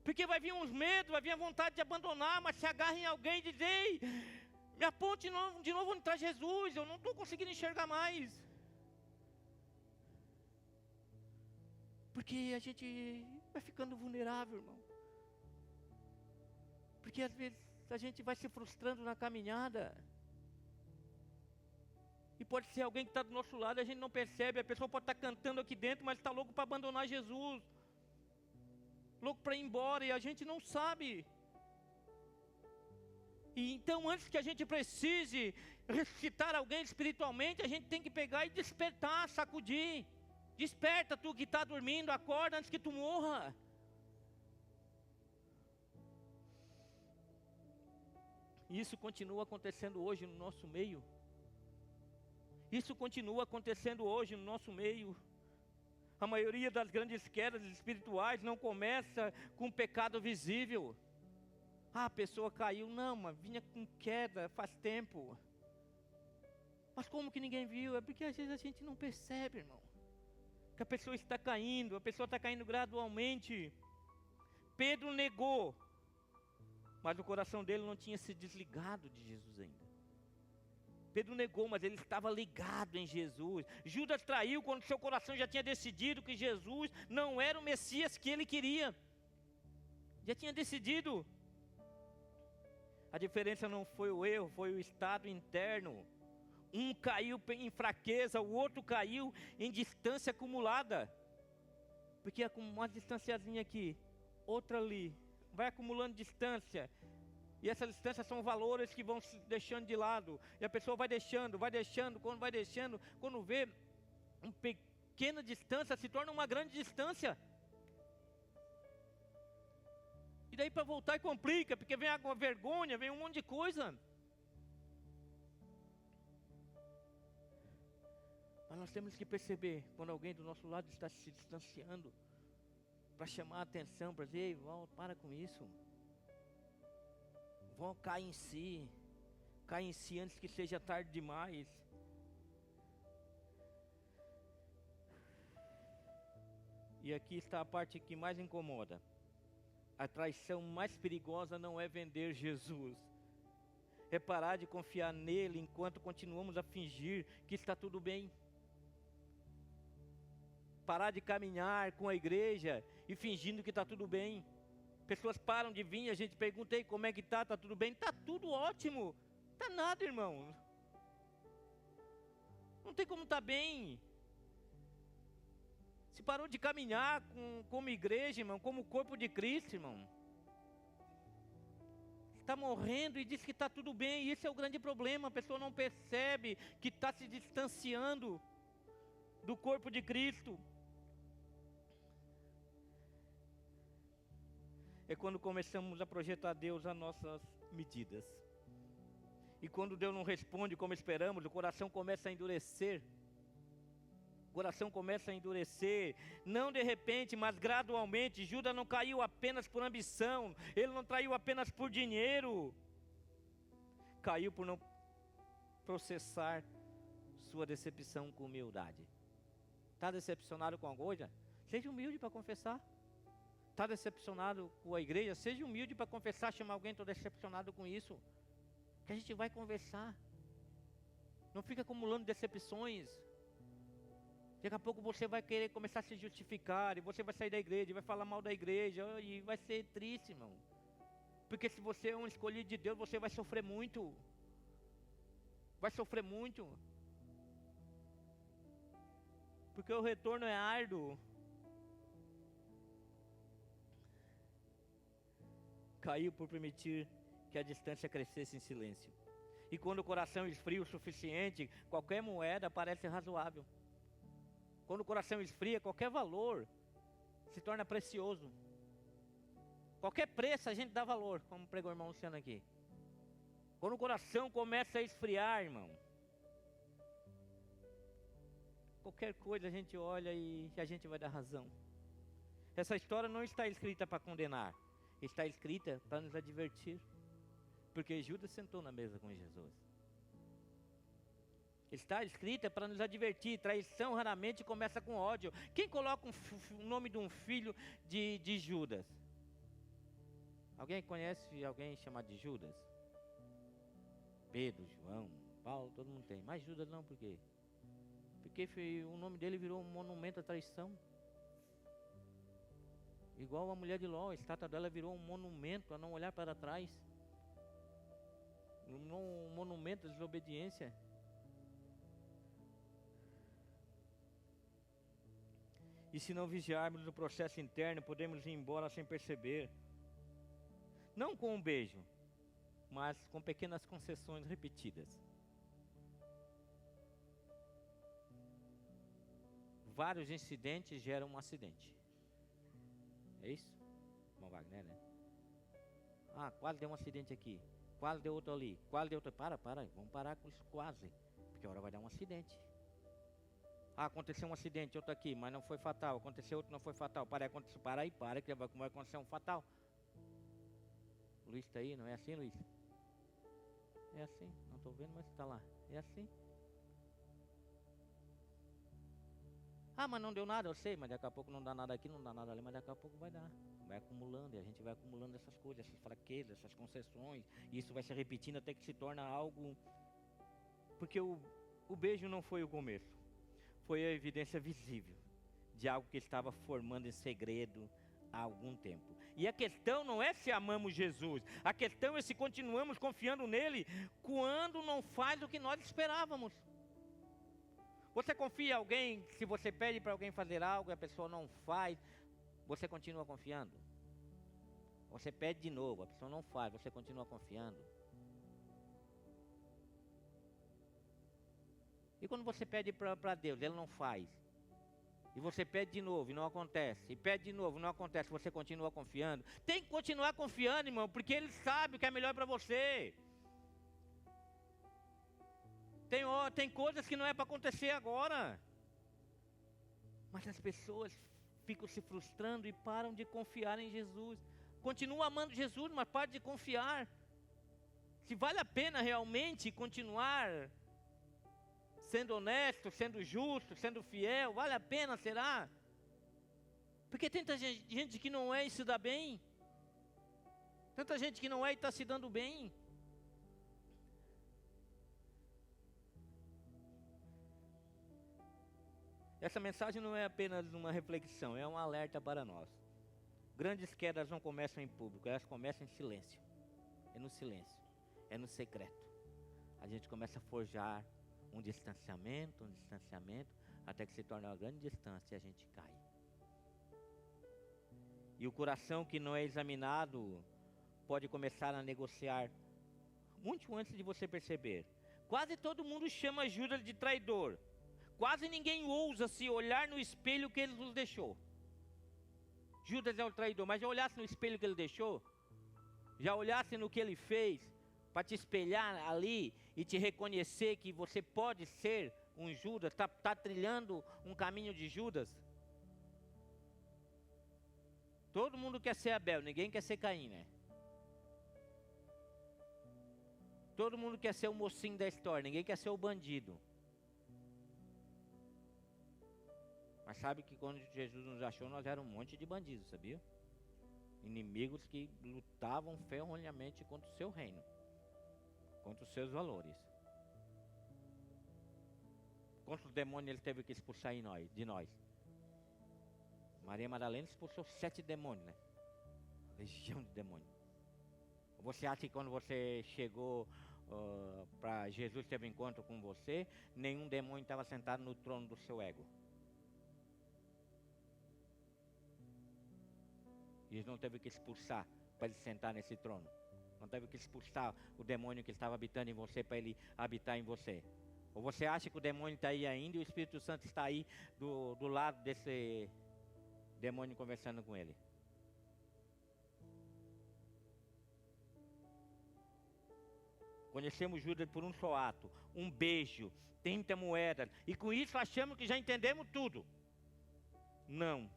S4: Porque vai vir uns medos, vai vir a vontade de abandonar, mas se agarre em alguém e diz: ei, me aponte de novo onde está Jesus, eu não estou conseguindo enxergar mais. Porque a gente vai ficando vulnerável, irmão. Porque às vezes a gente vai se frustrando na caminhada. E pode ser alguém que está do nosso lado e a gente não percebe. A pessoa pode estar cantando aqui dentro, mas está louco para abandonar Jesus. Louco para ir embora e a gente não sabe. E então, antes que a gente precise ressuscitar alguém espiritualmente, a gente tem que pegar e despertar, sacudir. Desperta, tu que está dormindo, acorda antes que tu morra. E isso continua acontecendo hoje no nosso meio. Isso continua acontecendo hoje no nosso meio. A maioria das grandes quedas espirituais não começa com pecado visível. Ah, a pessoa caiu. Não, mas vinha com queda faz tempo. Mas como que ninguém viu? É porque às vezes a gente não percebe, irmão. Que a pessoa está caindo, a pessoa está caindo gradualmente. Pedro negou, mas o coração dele não tinha se desligado de Jesus ainda. Pedro negou, mas ele estava ligado em Jesus. Judas traiu quando seu coração já tinha decidido que Jesus não era o Messias que ele queria. Já tinha decidido. A diferença não foi o erro, foi o estado interno. Um caiu em fraqueza, o outro caiu em distância acumulada. Porque uma distanciazinha aqui, outra ali, vai acumulando distância. E essas distâncias são valores que vão se deixando de lado. E a pessoa vai deixando, quando vê uma pequena distância, se torna uma grande distância. E daí para voltar e complica, porque vem a vergonha, vem um monte de coisa. Mas nós temos que perceber, quando alguém do nosso lado está se distanciando, para chamar a atenção, para dizer: ei, volta, para com isso. Vão cair em si antes que seja tarde demais. E aqui está a parte que mais incomoda. A traição mais perigosa não é vender Jesus, é parar de confiar nele enquanto continuamos a fingir que está tudo bem. Parar de caminhar com a igreja e fingindo que está tudo bem. Pessoas param de vir, a gente pergunta: ei, como é que está? Está tudo bem? Está tudo ótimo. Está nada, irmão. Não tem como estar bem. Se parou de caminhar como igreja, irmão, como corpo de Cristo, irmão. Está morrendo e diz que está tudo bem. E esse é o grande problema. A pessoa não percebe que está se distanciando do corpo de Cristo. É quando começamos a projetar Deus às nossas medidas. E quando Deus não responde como esperamos, o coração começa a endurecer. O coração começa a endurecer, não de repente, mas gradualmente. Judas não caiu apenas por ambição, ele não traiu apenas por dinheiro. Caiu por não processar sua decepção com humildade. Está decepcionado com alguma coisa? Seja humilde para confessar. Está decepcionado com a igreja? Seja humilde para confessar, chamar alguém, estou decepcionado com isso. Que a gente vai conversar. Não fica acumulando decepções. Daqui a pouco você vai querer começar a se justificar, e você vai sair da igreja, e vai falar mal da igreja, e vai ser triste, irmão. Porque se você é um escolhido de Deus, você vai sofrer muito. Vai sofrer muito. Porque o retorno é árduo. Caiu por permitir que a distância crescesse em silêncio. E quando o coração esfria o suficiente, qualquer moeda parece razoável. Quando o coração esfria, qualquer valor se torna precioso. Qualquer preço a gente dá valor, como pregou o irmão Luciano aqui. Quando o coração começa a esfriar, irmão, qualquer coisa a gente olha e a gente vai dar razão. Essa história não está escrita para condenar, está escrita para nos advertir. Porque Judas sentou na mesa com Jesus. Está escrita para nos advertir. Traição raramente começa com ódio. Quem coloca o nome de um filho de Judas? Alguém conhece alguém chamado de Judas? Pedro, João, Paulo, todo mundo tem. Mas Judas não, por quê? Porque o nome dele virou um monumento à traição. Igual a mulher de Ló, a estátua dela virou um monumento a não olhar para trás. Um monumento à desobediência. E se não vigiarmos no processo interno, podemos ir embora sem perceber. Não com um beijo, mas com pequenas concessões repetidas. Vários incidentes geram um acidente. É isso? Bom, Wagner, né? Ah, quase deu um acidente aqui. Quase deu outro ali. Quase deu outro. Para. Vamos parar com isso quase. Porque a hora vai dar um acidente. Ah, aconteceu um acidente, outro aqui, mas não foi fatal. Aconteceu outro, não foi fatal. Para que vai acontecer um fatal. O Luiz está aí, não é assim, Luiz? É assim, não estou vendo, mas está lá. É assim. Ah, mas não deu nada, eu sei, mas daqui a pouco não dá nada aqui, não dá nada ali, mas daqui a pouco vai dar. Vai acumulando, e a gente vai acumulando essas coisas, essas fraquezas, essas concessões, e isso vai se repetindo até que se torna algo... Porque o beijo não foi o começo, foi a evidência visível de algo que estava formando em segredo há algum tempo. E a questão não é se amamos Jesus, a questão é se continuamos confiando nele quando não faz o que nós esperávamos. Você confia em alguém, se você pede para alguém fazer algo e a pessoa não faz, você continua confiando? Você pede de novo, a pessoa não faz, você continua confiando? E quando você pede para Deus, Ele não faz, e você pede de novo e não acontece, e pede de novo e não acontece, você continua confiando? Tem que continuar confiando, irmão, porque Ele sabe o que é melhor para você. Tem coisas que não é para acontecer agora. Mas as pessoas ficam se frustrando e param de confiar em Jesus. Continuam amando Jesus, mas param de confiar. Se vale a pena realmente continuar sendo honesto, sendo justo, sendo fiel, vale a pena, será? Porque tem tanta gente que não é e se dá bem. Tanta gente que não é e está se dando bem. Essa mensagem não é apenas uma reflexão, é um alerta para nós. Grandes quedas não começam em público, elas começam em silêncio. É no silêncio, é no secreto. A gente começa a forjar um distanciamento, até que se torna uma grande distância e a gente cai. E o coração que não é examinado pode começar a negociar muito antes de você perceber. Quase todo mundo chama Judas de traidor. Quase ninguém ousa se olhar no espelho que ele nos deixou. Judas é o traidor, mas já olhasse no espelho que ele deixou? Já olhasse no que ele fez para te espelhar ali e te reconhecer que você pode ser um Judas, tá trilhando um caminho de Judas? Todo mundo quer ser Abel, ninguém quer ser Caim, né? Todo mundo quer ser o mocinho da história, ninguém quer ser o bandido. Mas sabe que quando Jesus nos achou, nós éramos um monte de bandidos, sabia? Inimigos que lutavam ferrenhamente contra o seu reino, contra os seus valores. Quantos demônios ele teve que expulsar de nós? Maria Madalena expulsou 7 demônios, né? Legião de demônios. Você acha que quando você chegou para Jesus teve um encontro com você, nenhum demônio estava sentado no trono do seu ego? Jesus não teve que expulsar para ele sentar nesse trono. Não teve que expulsar o demônio que estava habitando em você para ele habitar em você. Ou você acha que o demônio está aí ainda e o Espírito Santo está aí do lado desse demônio conversando com ele? Conhecemos Judas por um só ato, um beijo, 30 moedas, e com isso achamos que já entendemos tudo. Não,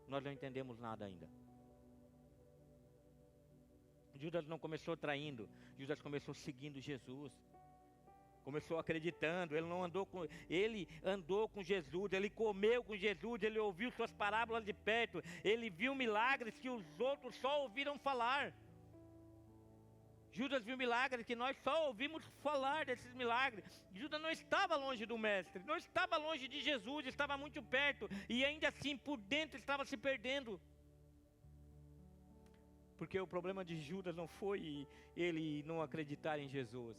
S4: nós não entendemos nada ainda. Judas não começou traindo, Judas começou seguindo Jesus. Começou acreditando, ele andou com Jesus, ele comeu com Jesus, ele ouviu suas parábolas de perto, ele viu milagres que os outros só ouviram falar. Judas viu milagres que nós só ouvimos falar desses milagres. Judas não estava longe do mestre, não estava longe de Jesus, estava muito perto, e ainda assim por dentro estava se perdendo. Porque o problema de Judas não foi ele não acreditar em Jesus.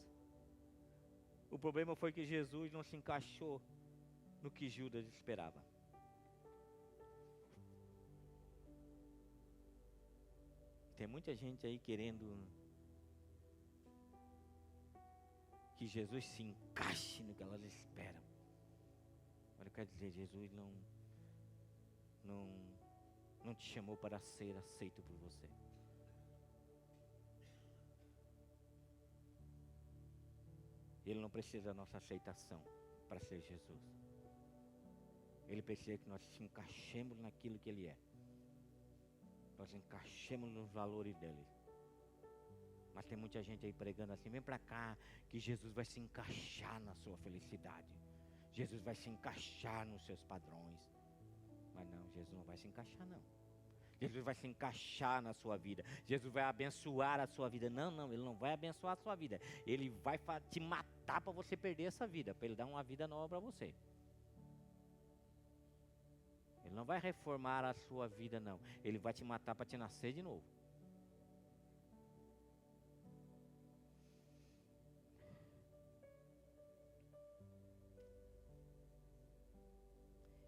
S4: O problema foi que Jesus não se encaixou no que Judas esperava. Tem muita gente aí querendo que Jesus se encaixe no que elas esperam. Mas eu quero dizer, Jesus não te chamou para ser aceito por você. Ele não precisa da nossa aceitação para ser Jesus. Ele precisa que nós se encaixemos naquilo que Ele é. Nós encaixemos nos valores dEle. Mas tem muita gente aí pregando assim, vem para cá, que Jesus vai se encaixar na sua felicidade. Jesus vai se encaixar nos seus padrões. Mas não, Jesus não vai se encaixar não. Jesus vai se encaixar na sua vida. Jesus vai abençoar a sua vida. Não, Ele não vai abençoar a sua vida. Ele vai te matar para você perder essa vida, para Ele dar uma vida nova para você. Ele não vai reformar a sua vida, não. Ele vai te matar para te nascer de novo.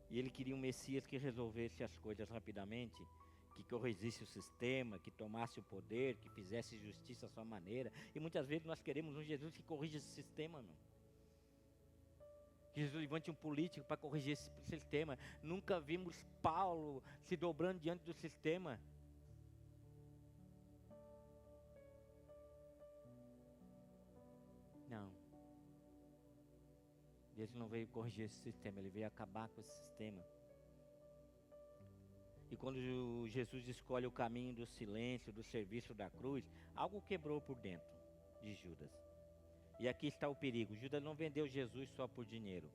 S4: E Ele queria um Messias que resolvesse as coisas rapidamente, que corrigisse o sistema, que tomasse o poder, que fizesse justiça à sua maneira. E muitas vezes nós queremos um Jesus que corrija esse sistema, meu. Que Jesus levante um político para corrigir esse sistema. Nunca vimos Paulo se dobrando diante do sistema. Não. Jesus não veio corrigir esse sistema, Ele veio acabar com esse sistema. E quando Jesus escolhe o caminho do silêncio, do serviço da cruz, algo quebrou por dentro de Judas. E aqui está o perigo. Judas não vendeu Jesus só por dinheiro.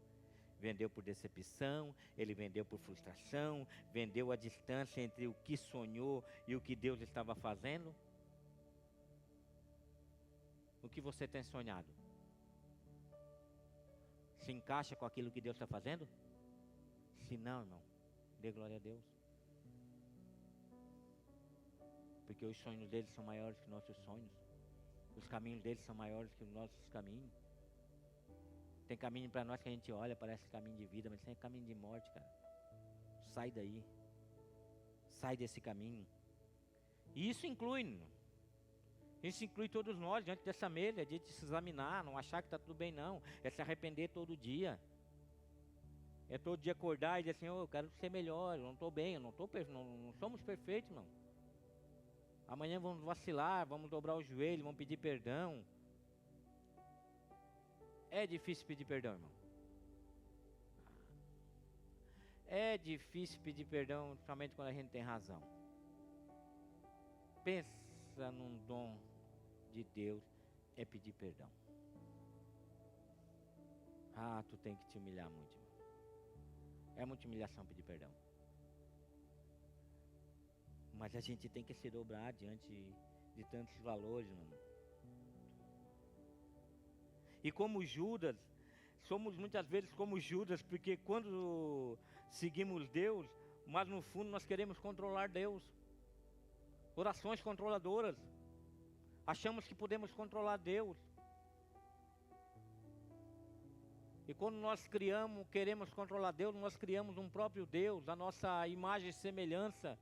S4: Vendeu por decepção, ele vendeu por frustração, vendeu a distância entre o que sonhou e o que Deus estava fazendo. O que você tem sonhado? Se encaixa com aquilo que Deus está fazendo? Se não, irmão, dê glória a Deus. Porque os sonhos deles são maiores que nossos sonhos. Os caminhos deles são maiores que os nossos caminhos. Tem caminho para nós que a gente olha, parece caminho de vida, mas tem caminho de morte, cara. Sai daí. Sai desse caminho. E isso inclui todos nós diante dessa mesa, de se examinar, não achar que está tudo bem não. É se arrepender todo dia. É todo dia acordar e dizer assim, eu quero ser melhor, eu não estou bem, não somos perfeitos, não. Amanhã vamos vacilar, vamos dobrar o joelho, vamos pedir perdão. É difícil pedir perdão, irmão. É difícil pedir perdão, somente quando a gente tem razão. Pensa num dom de Deus, é pedir perdão. Tu tem que te humilhar muito, irmão. É muita humilhação pedir perdão. Mas a gente tem que se dobrar diante de tantos valores, irmão. E como Judas, somos muitas vezes como Judas, porque quando seguimos Deus, mas no fundo nós queremos controlar Deus. Orações controladoras. Achamos que podemos controlar Deus. E quando nós queremos controlar Deus, nós criamos um próprio Deus, a nossa imagem e semelhança,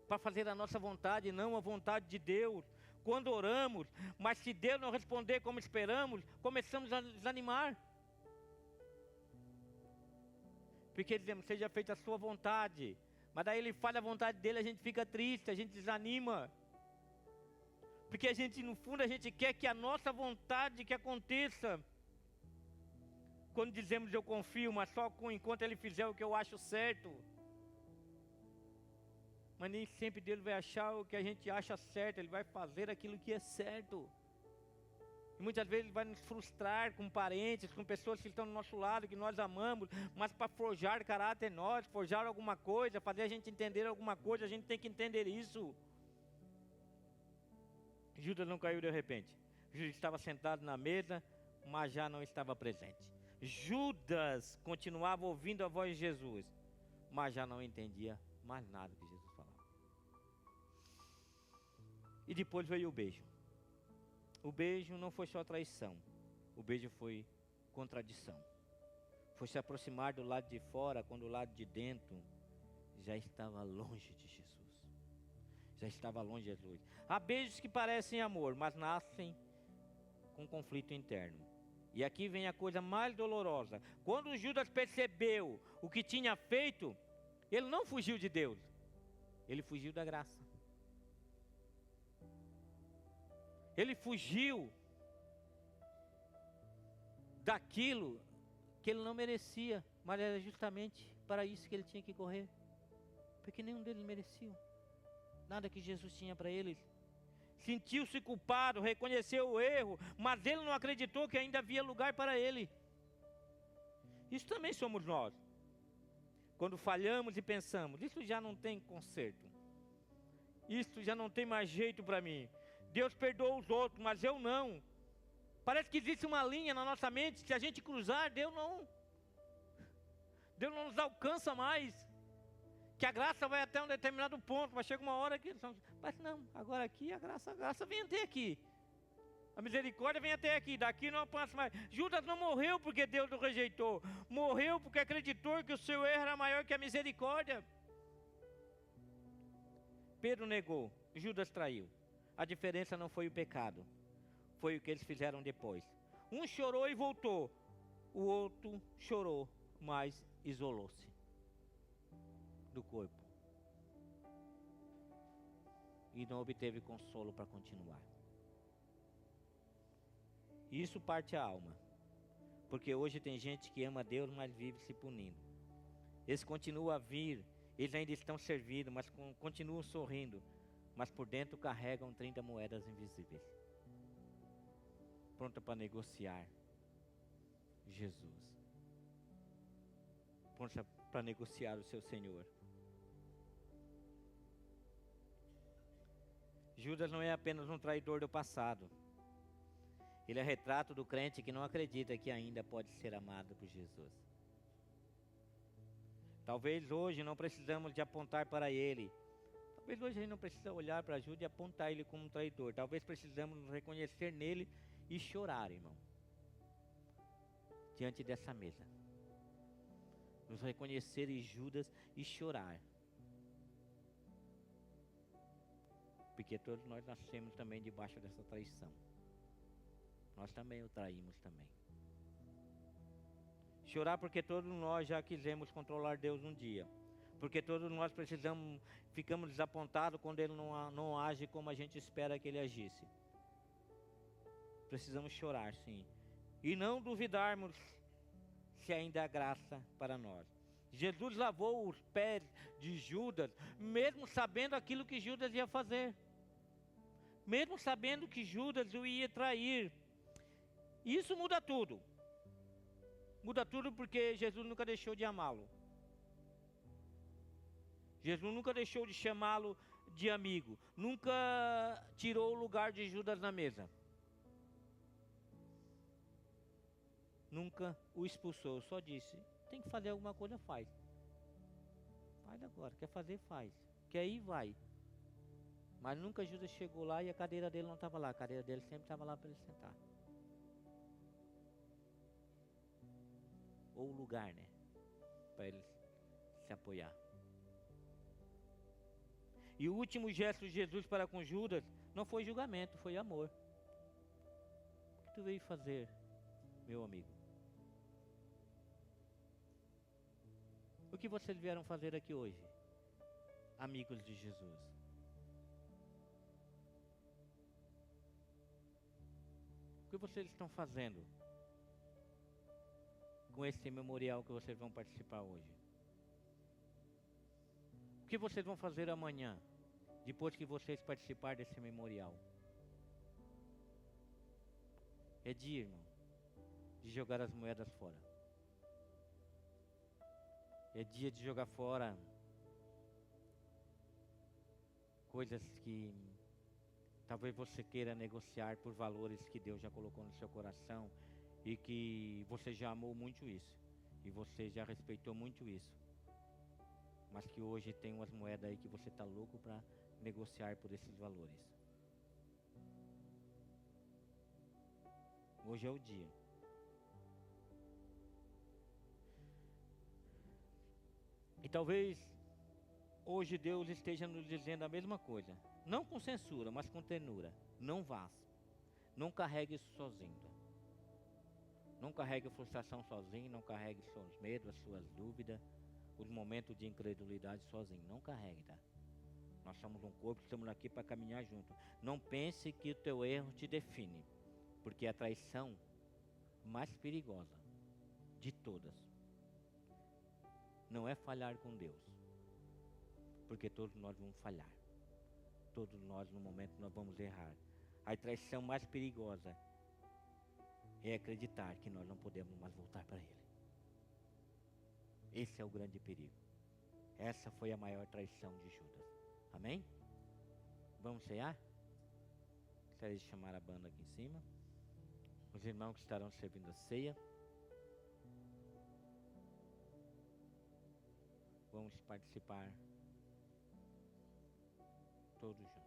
S4: para fazer a nossa vontade, não a vontade de Deus. Quando oramos, mas se Deus não responder como esperamos, começamos a desanimar. Porque dizemos, seja feita a sua vontade. Mas daí Ele faz a vontade dEle, a gente fica triste, a gente desanima. Porque a gente, no fundo, a gente quer que a nossa vontade que aconteça. Quando dizemos eu confio, mas só enquanto Ele fizer o que eu acho certo. Mas nem sempre Deus vai achar o que a gente acha certo, Ele vai fazer aquilo que é certo. E muitas vezes Ele vai nos frustrar com parentes, com pessoas que estão do nosso lado, que nós amamos, mas para forjar caráter em nós, forjar alguma coisa, fazer a gente entender alguma coisa, a gente tem que entender isso. Judas não caiu de repente. Judas estava sentado na mesa, mas já não estava presente. Judas continuava ouvindo a voz de Jesus, mas já não entendia mais nada que Jesus falava. E depois veio o beijo. O beijo não foi só traição. O beijo foi contradição. Foi se aproximar do lado de fora, quando o lado de dentro já estava longe de Jesus. Já estava longe de Jesus. Há beijos que parecem amor, mas nascem com conflito interno. E aqui vem a coisa mais dolorosa. Quando Judas percebeu o que tinha feito, ele não fugiu de Deus. Ele fugiu da graça. Ele fugiu daquilo que ele não merecia, mas era justamente para isso que ele tinha que correr. Porque nenhum deles merecia nada que Jesus tinha para eles. Sentiu-se culpado, reconheceu o erro, mas ele não acreditou que ainda havia lugar para ele. Isso também somos nós. Quando falhamos e pensamos, isso já não tem conserto. Isso já não tem mais jeito para mim. Deus perdoa os outros, mas eu não. Parece que existe uma linha na nossa mente, se a gente cruzar, Deus não nos alcança mais. Que a graça vai até um determinado ponto, mas chega uma hora que... Mas não, agora aqui a graça vem até aqui. A misericórdia vem até aqui, daqui não alcança mais. Judas não morreu porque Deus o rejeitou. Morreu porque acreditou que o seu erro era maior que a misericórdia. Pedro negou, Judas traiu. A diferença não foi o pecado, foi o que eles fizeram depois. Um chorou e voltou, o outro chorou, mas isolou-se do corpo. E não obteve consolo para continuar. Isso parte a alma. Porque hoje tem gente que ama Deus, mas vive se punindo. Eles continuam a vir, eles ainda estão servindo, mas continuam sorrindo. Mas por dentro carregam 30 moedas invisíveis. Pronta para negociar Jesus. Pronta para negociar o seu Senhor. Judas não é apenas um traidor do passado. Ele é retrato do crente que não acredita que ainda pode ser amado por Jesus. Talvez hoje não precisamos de apontar para ele. Talvez hoje a gente não precisa olhar para Judas e apontar ele como um traidor. Talvez precisamos nos reconhecer nele e chorar, irmão. Diante dessa mesa. Nos reconhecer em Judas e chorar. Porque todos nós nascemos também debaixo dessa traição. Nós também o traímos também. Chorar porque todos nós já quisemos controlar Deus um dia. Porque todos nós ficamos desapontados quando Ele não age como a gente espera que Ele agisse. Precisamos chorar, sim. E não duvidarmos se ainda há graça para nós. Jesus lavou os pés de Judas, mesmo sabendo aquilo que Judas ia fazer. Mesmo sabendo que Judas o ia trair. Isso muda tudo. Muda tudo porque Jesus nunca deixou de amá-lo. Jesus nunca deixou de chamá-lo de amigo. Nunca tirou o lugar de Judas na mesa. Nunca o expulsou. Só disse, tem que fazer alguma coisa, faz. Faz agora. Quer fazer, faz. Quer ir, vai. Mas nunca Judas chegou lá e a cadeira dele não estava lá. A cadeira dele sempre estava lá para ele sentar. Ou o lugar, né? Para ele se apoiar. E o último gesto de Jesus para com Judas não foi julgamento, foi amor. O que tu veio fazer, meu amigo? O que vocês vieram fazer aqui hoje, amigos de Jesus? O que vocês estão fazendo com esse memorial que vocês vão participar hoje? O que vocês vão fazer amanhã, depois que vocês participarem desse memorial? É dia, irmão, de jogar as moedas fora. É dia de jogar fora coisas que talvez você queira negociar por valores que Deus já colocou no seu coração e que você já amou muito isso e você já respeitou muito isso. Mas que hoje tem umas moedas aí que você está louco para negociar por esses valores. Hoje é o dia. E talvez hoje Deus esteja nos dizendo a mesma coisa. Não com censura, mas com ternura. Não vá. Não carregue isso sozinho. Não carregue a frustração sozinho. Não carregue seus medos, as suas dúvidas, os momentos de incredulidade sozinho. Não carregue, tá? Nós somos um corpo, estamos aqui para caminhar junto. Não pense que o teu erro te define, porque é a traição mais perigosa de todas não é falhar com Deus, porque todos nós vamos falhar. Todos nós no momento nós vamos errar. A traição mais perigosa é acreditar que nós não podemos mais voltar para Ele. Esse é o grande perigo. Essa foi a maior traição de Judas. Amém? Vamos cear? Gostaria de chamar a banda aqui em cima. Os irmãos que estarão servindo a ceia. Vamos participar todos juntos.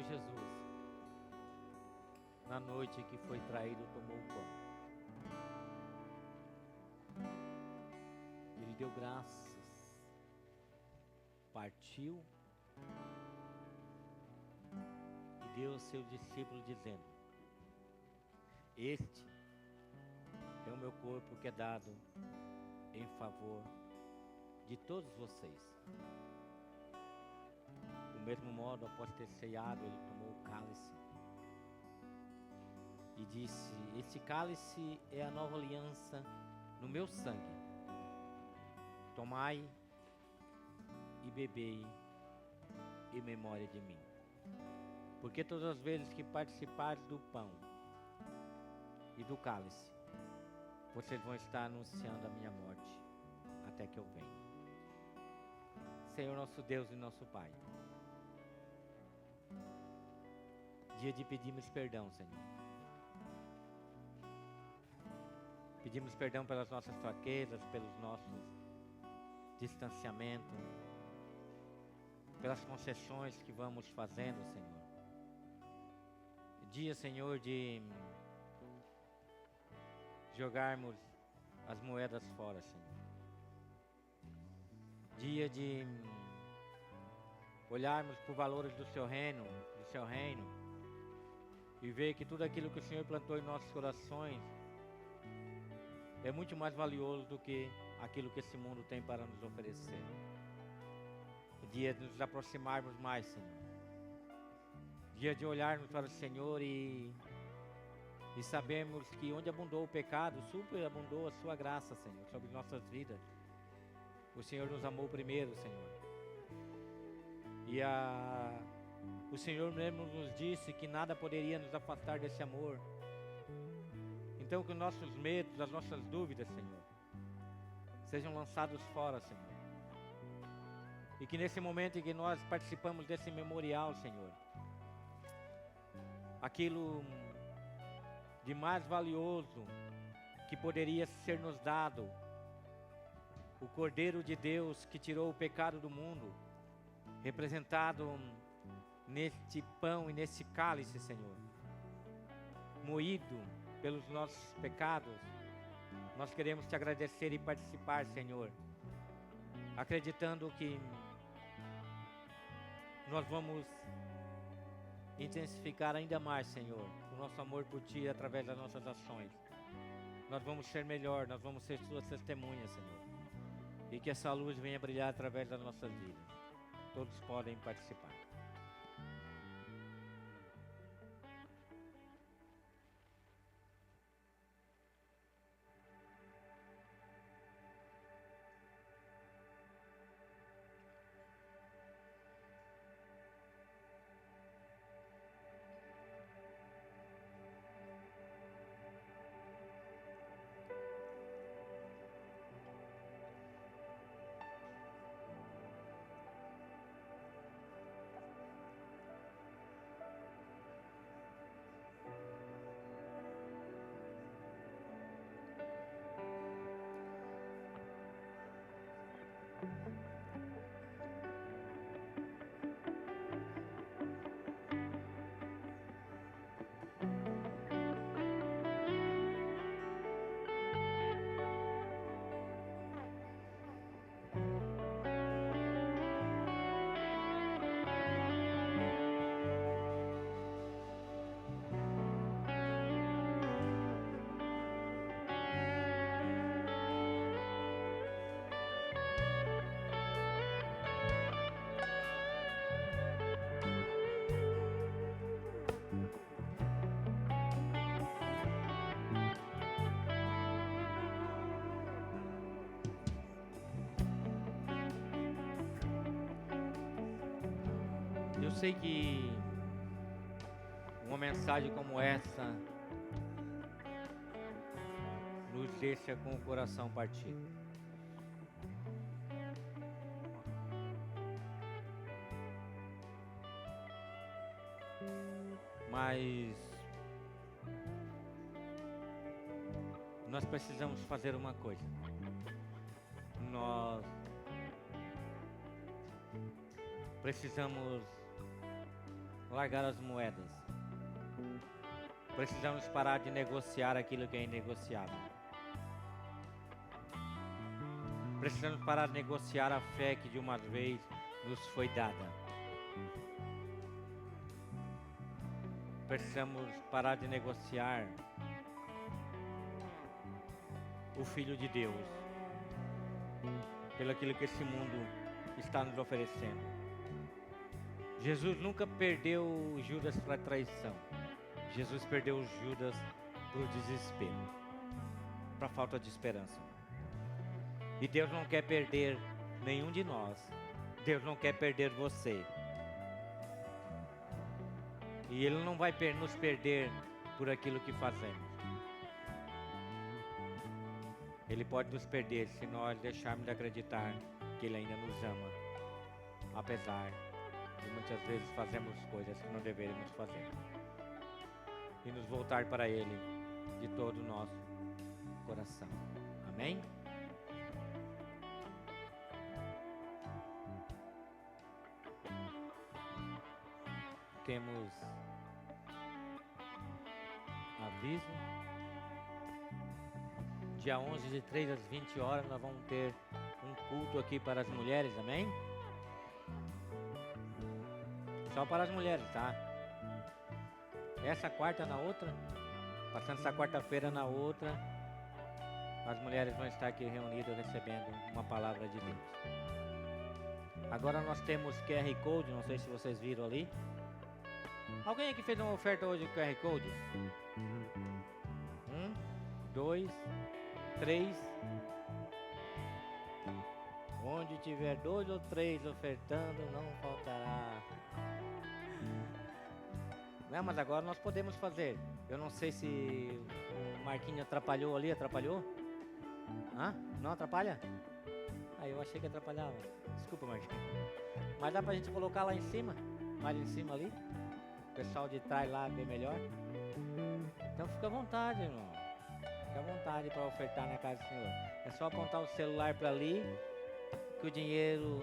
S4: Jesus, na noite que foi traído, tomou o pão. Ele deu graças, partiu e deu aos seus discípulos dizendo: este é o meu corpo que é dado em favor de todos vocês. Do mesmo modo, após ter ceado, ele tomou o cálice e disse: este cálice é a nova aliança no meu sangue. Tomai e bebei em memória de mim. Porque todas as vezes que participares do pão e do cálice, vocês vão estar anunciando a minha morte até que eu venha. Senhor nosso Deus e nosso Pai, dia de pedirmos perdão, Senhor. Pedimos perdão pelas nossas fraquezas, pelos nossos distanciamentos, pelas concessões que vamos fazendo, Senhor. Dia, Senhor, de jogarmos as moedas fora, Senhor. Dia de olharmos para os valores do Seu reino, e ver que tudo aquilo que o Senhor plantou em nossos corações é muito mais valioso do que aquilo que esse mundo tem para nos oferecer. Dia de nos aproximarmos mais, Senhor. Dia de olharmos para o Senhor e sabermos que onde abundou o pecado, superabundou a Sua graça, Senhor, sobre nossas vidas. O Senhor nos amou primeiro, Senhor. E o Senhor mesmo nos disse que nada poderia nos afastar desse amor. Então que os nossos medos, as nossas dúvidas, Senhor, sejam lançados fora, Senhor. E que nesse momento em que nós participamos desse memorial, Senhor, aquilo de mais valioso que poderia ser nos dado, o Cordeiro de Deus que tirou o pecado do mundo, representado neste pão e nesse cálice, Senhor, moído pelos nossos pecados, nós queremos Te agradecer e participar, Senhor, acreditando que nós vamos intensificar ainda mais, Senhor, o nosso amor por Ti através das nossas ações. Nós vamos ser melhor, nós vamos ser Suas testemunhas, Senhor, e que essa luz venha brilhar através das nossas vidas. Todos podem participar. Eu sei que uma mensagem como essa nos deixa com o coração partido. Mas nós precisamos fazer uma coisa. Nós precisamos largar as moedas. Precisamos parar de negociar aquilo que é inegociável. Precisamos parar de negociar a fé que de uma vez nos foi dada. Precisamos parar de negociar o Filho de Deus pelo aquilo que esse mundo está nos oferecendo. Jesus nunca perdeu Judas para traição. Jesus perdeu Judas para o desespero, para a falta de esperança. E Deus não quer perder nenhum de nós. Deus não quer perder você. E Ele não vai nos perder por aquilo que fazemos. Ele pode nos perder se nós deixarmos de acreditar que Ele ainda nos ama, apesar de muitas vezes fazermos coisas que não deveríamos fazer. E nos voltar para Ele de todo o nosso coração. Amém? Temos aviso. Dia 11, de 3 às 20 horas, nós vamos ter um culto aqui para as mulheres, amém? Só para as mulheres, tá? Essa quarta na outra, passando essa quarta-feira na outra, as mulheres vão estar aqui reunidas recebendo uma palavra de Deus. Agora nós temos QR Code, não sei se vocês viram ali. Alguém aqui fez uma oferta hoje com QR Code? 1, 2, 3. Onde tiver 2 ou 3 ofertando, não faltará. Não, mas agora nós podemos fazer. Eu não sei se o Marquinhos atrapalhou ali, atrapalhou? Hã? Não atrapalha? Ah, eu achei que atrapalhava. Desculpa, Marquinhos. Mas dá pra gente colocar lá em cima? Mais em cima ali? O pessoal de trás lá bem melhor. Então fica à vontade, irmão. Fica à vontade para ofertar na casa do Senhor. É só apontar o celular para ali, que o dinheiro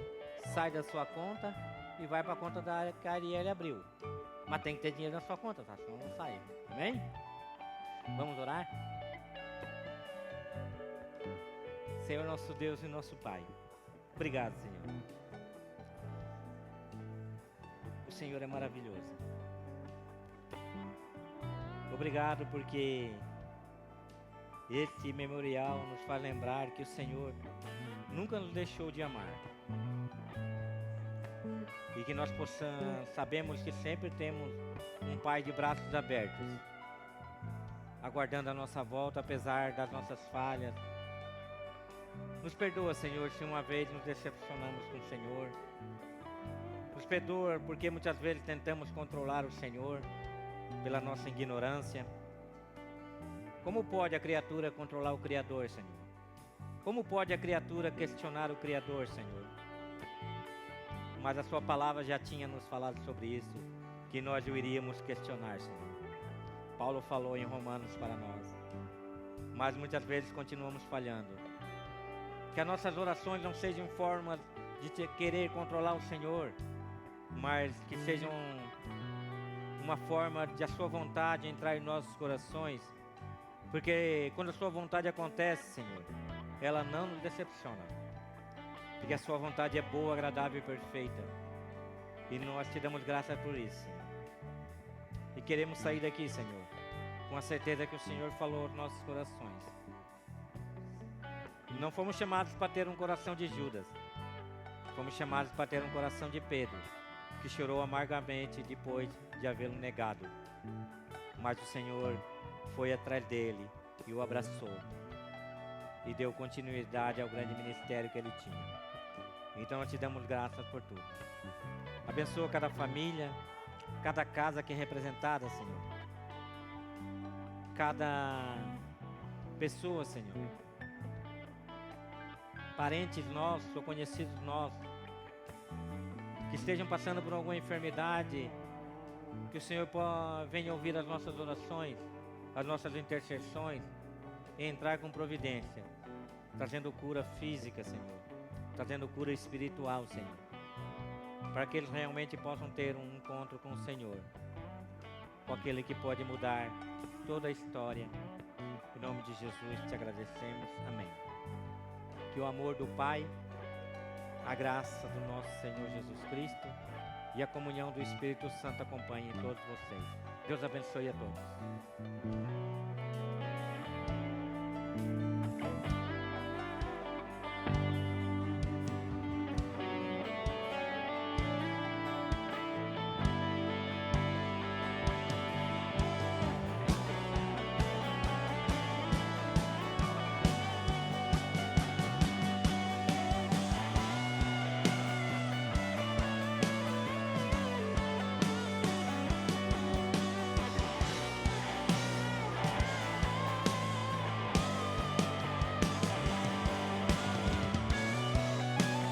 S4: sai da sua conta e vai para a conta da que a Arielle abriu. Mas tem que ter dinheiro na sua conta, tá? Senão não sai. Amém? Vamos orar? Senhor, nosso Deus e nosso Pai. Obrigado, Senhor. O Senhor é maravilhoso. Obrigado porque este memorial nos faz lembrar que o Senhor nunca nos deixou de amar. E que nós sabemos que sempre temos um Pai de braços abertos, aguardando a nossa volta apesar das nossas falhas. Nos perdoa, Senhor, se uma vez nos decepcionamos com o Senhor. Nos perdoa porque muitas vezes tentamos controlar o Senhor pela nossa ignorância. Como pode a criatura controlar o Criador, Senhor? Como pode a criatura questionar o Criador, Senhor? Mas a sua palavra já tinha nos falado sobre isso, que nós o iríamos questionar, Senhor. Paulo falou em Romanos para nós. Mas muitas vezes continuamos falhando. Que as nossas orações não sejam formas de querer controlar o Senhor, mas que sejam uma forma de a sua vontade entrar em nossos corações. Porque quando a sua vontade acontece, Senhor, ela não nos decepciona. Porque a sua vontade é boa, agradável e perfeita. E nós te damos graça por isso, Senhor. E queremos sair daqui, Senhor, com a certeza que o Senhor falou aos nossos corações. Não fomos chamados para ter um coração de Judas. Fomos chamados para ter um coração de Pedro, que chorou amargamente depois de havê-lo negado. Mas o Senhor foi atrás dele e o abraçou. E deu continuidade ao grande ministério que ele tinha. Então nós te damos graças por tudo. Abençoa cada família, cada casa aqui representada, Senhor. Cada pessoa, Senhor. Parentes nossos ou conhecidos nossos, que estejam passando por alguma enfermidade, que o Senhor venha ouvir as nossas orações, as nossas intercessões, e entrar com providência, trazendo cura física, Senhor, trazendo cura espiritual, Senhor. para que eles realmente possam ter um encontro com o Senhor, com aquele que pode mudar toda a história. Em nome de Jesus te agradecemos. Amém. Que o amor do Pai, a graça do nosso Senhor Jesus Cristo e a comunhão do Espírito Santo acompanhem todos vocês. Deus abençoe a todos.